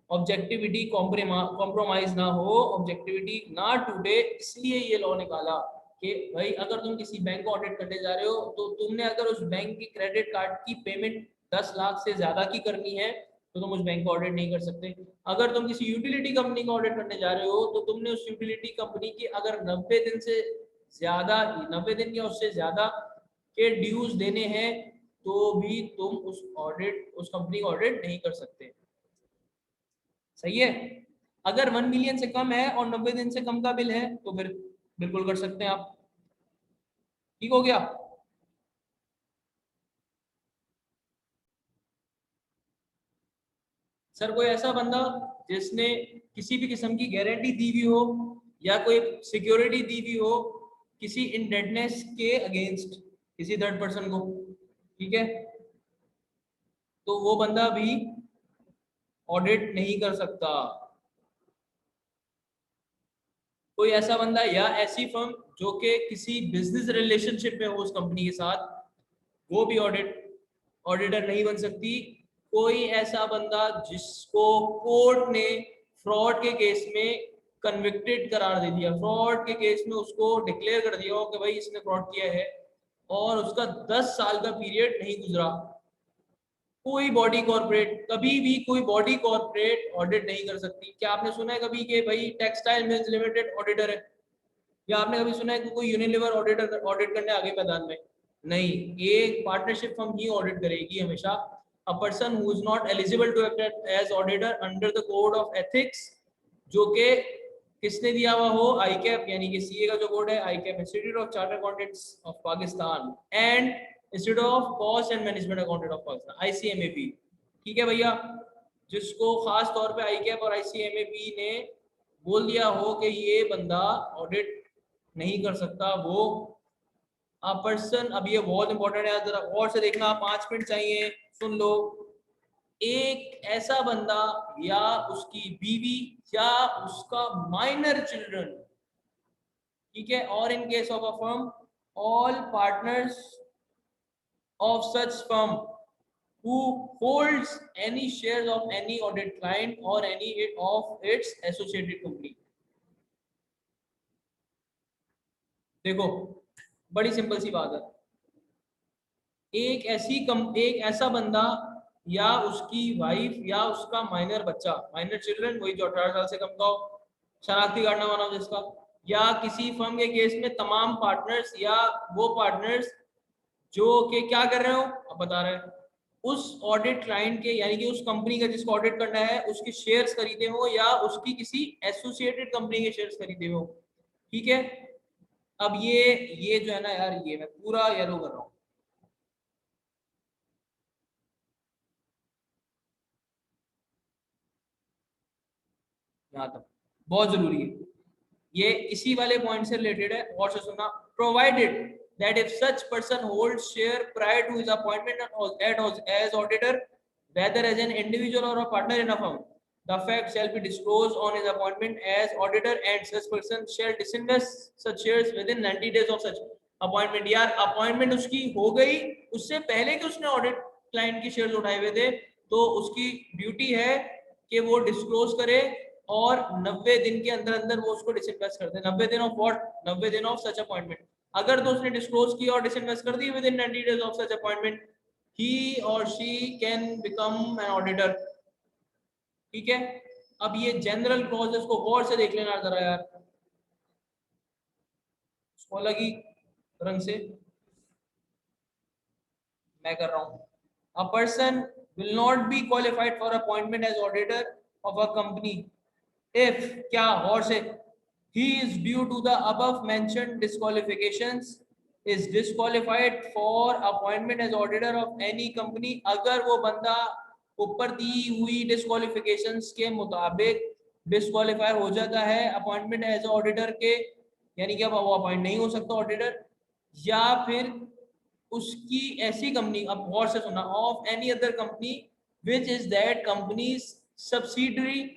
ऑब्जेक्टिविटी कॉम्प्रोमाइज ना हो, ऑब्जेक्टिविटी ना टूटे, इसलिए ये लॉ निकाला कि भाई अगर तुम किसी बैंक को ऑडिट करने जा रहे हो तो तुमने अगर उस बैंक की क्रेडिट कार्ड की पेमेंट 10 लाख से ज्यादा की करनी है तो तुम उस बैंक को ऑडिट नहीं कर सकते। अगर तुम किसी यूटिलिटी कंपनी को ऑडिट करने जा रहे हो तो तुमने उस यूटिलिटी कंपनी की अगर 90 दिन से ज्यादा, 90 दिन या उससे ज्यादा के ड्यूज देने हैं तो भी तुम उस कंपनी का ऑडिट नहीं कर सकते, सही है। अगर 1 मिलियन से कम है और 90 दिन से कम का बिल है तो फिर बिल्कुल कर सकते हैं आप, ठीक हो गया। सर कोई ऐसा बंदा जिसने किसी भी किस्म की गारंटी दी हुई हो या कोई सिक्योरिटी दी हुई हो किसी इंडेटनेस के अगेंस्ट किसी थर्ड पर्सन को, ठीक है, तो वो बंदा भी ऑडिट नहीं कर सकता। कोई ऐसा बंदा या ऐसी फर्म जो कि किसी बिजनेस रिलेशनशिप में हो उस कंपनी के साथ, वो भी ऑडिटर नहीं बन सकती। कोई ऐसा बंदा जिसको कोर्ट ने फ्रॉड के केस में कन्विक्टेड करार दे दिया, फ्रॉड के केस में उसको डिक्लेयर कर दिया हो कि भाई इसने फ्रॉड किया है और उसका 10 साल का पीरियड नहीं गुजरा, कोई बॉडी कॉर्पोरेट, कभी भी कोई बॉडी कॉर्पोरेट ऑडिट नहीं कर सकती। क्या आपने सुना है कभी कि भाई टेक्सटाइल मिल्स लिमिटेड ऑडिटर है, या आपने कभी सुना है कि कोई यूनिलीवर ऑडिटर ऑडिट करने आगे मैदान में? नहीं, एक पार्टनरशिप फर्म ही ऑडिट करेगी हमेशा। a person who is not eligible to act as auditor under the code of ethics, जो कि किसने दिया हुआ हो, आईकैप यानी कि सीए का जो कोड है, ICAP institute of chartered accountants of Pakistan and institute of cost and management accountant of Pakistan, ICMAP. ठीक है भैया, जिसको खास तौर पे आईकैप और आईसीएमएपी ने बोल दिया हो कि ये बंदा ऑडिट नहीं कर सकता, वो पर्सन। अब ये बहुत इंपॉर्टेंट है, जरा गौर से देखना, 5 मिनट चाहिए, सुन लो। एक ऐसा बंदा या उसकी बीवी या उसका माइनर चिल्ड्रन, ठीक है, और इन case of a firm all partners of such firm who holds any shares of any audit client or any of its associated company। देखो बड़ी सिंपल सी बात है, एक ऐसा बंदा या उसकी वाइफ या उसका माइनर बच्चा, माइनर चिल्ड्रन वही जो 18 साल से कम का हो, शनाख्ती कार्ड ना बना हो जिसका, या किसी फर्म के केस में तमाम पार्टनर्स या वो पार्टनर्स जो कि क्या कर रहे हो, अब बता रहे हैं, उस ऑडिट क्लाइंट के यानी कि उस कंपनी का जिसको ऑडिट करना है उसके शेयर्स खरीदे हो या उसकी किसी एसोसिएटेड कंपनी के शेयर्स खरीदे हो। ठीक है, अब ये जो है ना यार, ये मैं पूरा येलो कर रहा हूँ, यहाँ तक बहुत जरूरी है, ये इसी वाले पॉइंट से रिलेटेड है, और से सुनना। Provided that if such person holds share prior to his appointment as auditor, whether as an individual or a partner in a firm, the fact shall be disclosed on his appointment as auditor and such person shall disinvest such shares within 90 days of such appointment। यार अपॉइंटमेंट उसकी हो गई, उससे पहले कि उसने ऑडिट क्लाइंट के शेयर्स उठाए हुए थे, तो उसकी ड्यूटी है कि वो डिस्क्लोज करे और 90 दिन के अंदर अंदर वो उसको डिसइन्वेस्ट कर दे। 90 दिन ऑफ व्हाट, 90 दिन ऑफ सच अपॉइंटमेंट। अगर तो उसने डिस्क्लोज किया और डिसइन्वेस्ट कर दी with in 90 days of such appointment, he और she can become an auditor. ठीक है, अब ये जनरल क्लॉज को गौर से देख लेना जरा यार, उसको अलग ही रंग से मैं कर रहा हूं। A person will not be qualified for appointment as auditor of a company if क्या और से he is due to the above mentioned disqualifications is disqualified for appointment as auditor of any company। अगर वो बंदा ऊपर दी हुई डिस्क्वालिफिकेशंस के मुताबिक डिस्क्वालीफाई हो जाता है अपॉइंटमेंट एज ऑडिटर के, यानी कि अब वो अपॉइंट नहीं हो सकता ऑडिटर, या फिर उसकी ऐसी कंपनी, अब गौर से सुना, of any other company which is that companies subsidiary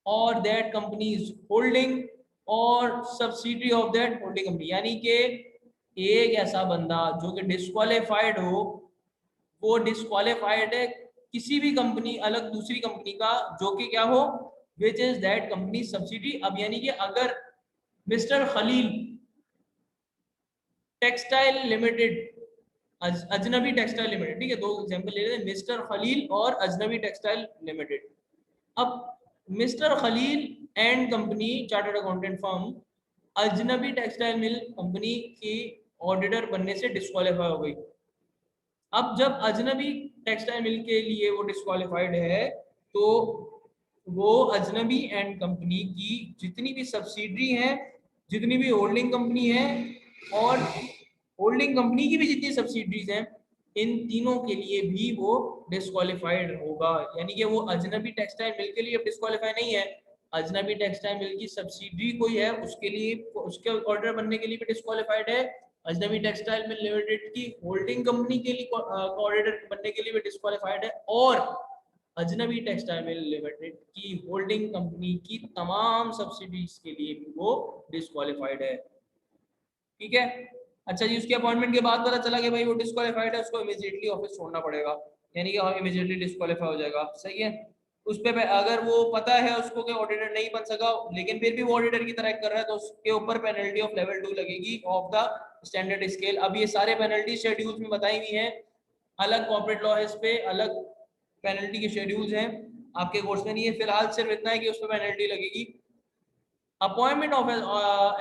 or that company's holding or subsidiary of that holding company। यानी कि एक ऐसा बंदा जो कि डिस्क्वालिफाइड हो, वो डिस्क्वालिफाइड है किसी भी कंपनी, अलग दूसरी कंपनी का, जो कि क्या हो, which is that company subsidy. अब यानी कि अगर मिस्टर खलील टेक्सटाइल लिमिटेड, अजनबी टेक्सटाइल लिमिटेड, ठीक है, दो एग्जांपल ले लेते हैं, मिस्टर खलील और अजनबी टेक्सटाइल लिमिटेड। अब mister Khalil and company chartered accountant firm Ajnabi textile mill company की ऑडिटर बनने से डिस्क्वालीफाई हो गई। अब जब अजनबी टेक्सटाइल मिल के लिए वो डिस्क्वालीफाइड है, तो वो अजनबी एंड कंपनी की जितनी भी सब्सिडरी हैं, जितनी भी होल्डिंग कंपनी है और होल्डिंग कंपनी की भी जितनी सब्सिडरीज हैं, इन तीनों के लिए भी वो डिस्क्वालिफाइड होगा। यानी कि वो अजनबी टेक्सटाइल मिल के लिए अब डिस्क्वालीफाई नहीं है, अजनबी टेक्सटाइल मिल की सब्सिडरी कोई है उसके लिए, उसके ऑर्डर बनने के लिए भी डिस्क्वालीफाइड है, अजनबी टेक्सटाइल मिल लिमिटेड की होल्डिंग कंपनी के लिए ऑडिटर बनने के लिए भी डिस्क्वालीफाइड है, और अजनबी टेक्सटाइल मिल लिमिटेड की होल्डिंग कंपनी की तमाम सब्सिडीज के लिए भी वो डिस्क्वालीफाइड है। ठीक है, अच्छा जी, उसके अपॉइंटमेंट के बाद पता चला कि भाई वो डिस्क्वालीफाइड है, उसको इमीडिएटली ऑफिस छोड़ना पड़ेगा, यानी कि इमीडिएटली डिस्क्वालीफाई हो जाएगा। सही है, उस पे अगर वो पता है उसको कि ऑडिटर नहीं बन सका, लेकिन फिर भी वो ऑडिटर की तरह कर रहा है, तो उसके ऊपर पेनल्टी ऑफ लेवल 2 लगेगी ऑफ द स्टैंडर्ड स्केल। अब ये सारे पेनल्टी शेड्यूल्स में बताई हुई हैं, अलग कॉर्पोरेट लॉ है, इस पे अलग पेनल्टी के शेड्यूल्स हैं, आपके कोर्स में नहीं है, फिलहाल सिर्फ इतना है कि उस पर पेनल्टी लगेगी। Appointment of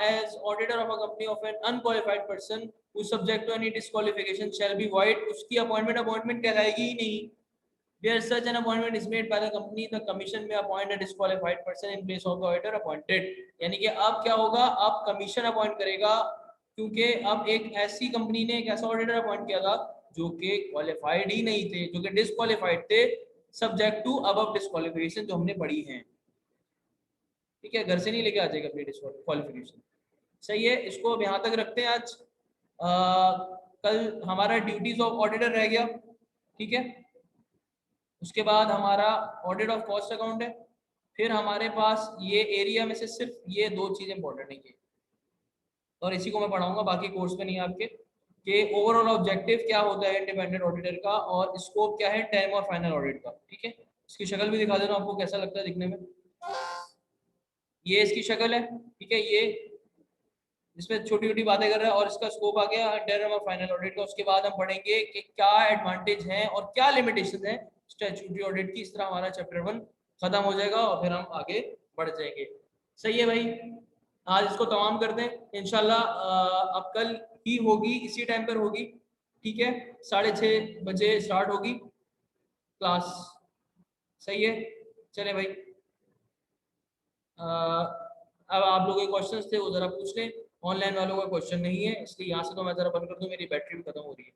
as auditor of a company of an unqualified person who subject to any disqualification shall be void। उसकी अपॉइंटमेंट कहलाएगी ही नहीं, Where such an appointment is made by the company, the commission may appoint a disqualified person in place of the auditor appointed. यानी कि अब क्या होगा, अब कमीशन अपॉइंट करेगा, क्योंकि अब एक ऐसी कंपनी ने एक ऐसा ऑडिटर अपॉइंट किया था जो कि क्वालिफाइड ही नहीं थे, जो कि डिस्क्वालिफाइड थे, सब्जेक्ट टू अब डिस्क्वालिफिकेशन जो हमने पढ़ी है। ठीक है, घर से नहीं लेके आ जाएगा अपनी डिस्क्वालिफिकेशन। सही है, इसको अब यहाँ तक रखते हैं आज। कल हमारा ड्यूटीज ऑफ ऑडिटर रह गया। ठीक है, उसके बाद हमारा ऑडिट ऑफ कॉस्ट अकाउंट है। फिर हमारे पास ये एरिया में से सिर्फ ये दो चीज़ें इंपॉर्टेंट है, और इसी को मैं पढ़ाऊंगा, बाकी कोर्स में नहीं है आपके, कि ओवरऑल ऑब्जेक्टिव क्या होता है इंडिपेंडेंट ऑडिटर का, और स्कोप क्या है टर्म और फाइनल ऑडिट का। ठीक है, इसकी शक्ल भी दिखा देना आपको कैसा लगता है दिखने में। ये इसकी शक्ल है। ठीक है, ये इसमें छोटी छोटी बातें कर रहा है, और इसका स्कोप आ गया टर्म और फाइनल ऑडिट का। उसके बाद हम पढ़ेंगे कि क्या एडवांटेज हैं और क्या लिमिटेशन है स्टैट्यूटरी ऑडिट की। इस तरह हमारा चैप्टर 1 खत्म हो जाएगा और फिर हम आगे बढ़ जाएंगे। सही है भाई, आज इसको तमाम कर दें इंशाल्लाह। अब कल ही होगी, इसी टाइम पर होगी। ठीक है, 6:30 बजे स्टार्ट होगी क्लास। सही है, चले भाई। अब आप लोगों के क्वेश्चंस थे वो जरा पूछ लें। ऑनलाइन वालों का क्वेश्चन नहीं है, इसलिए यहाँ से तो मैं जरा बंद कर दूँ, मेरी बैटरी भी खत्म हो रही है।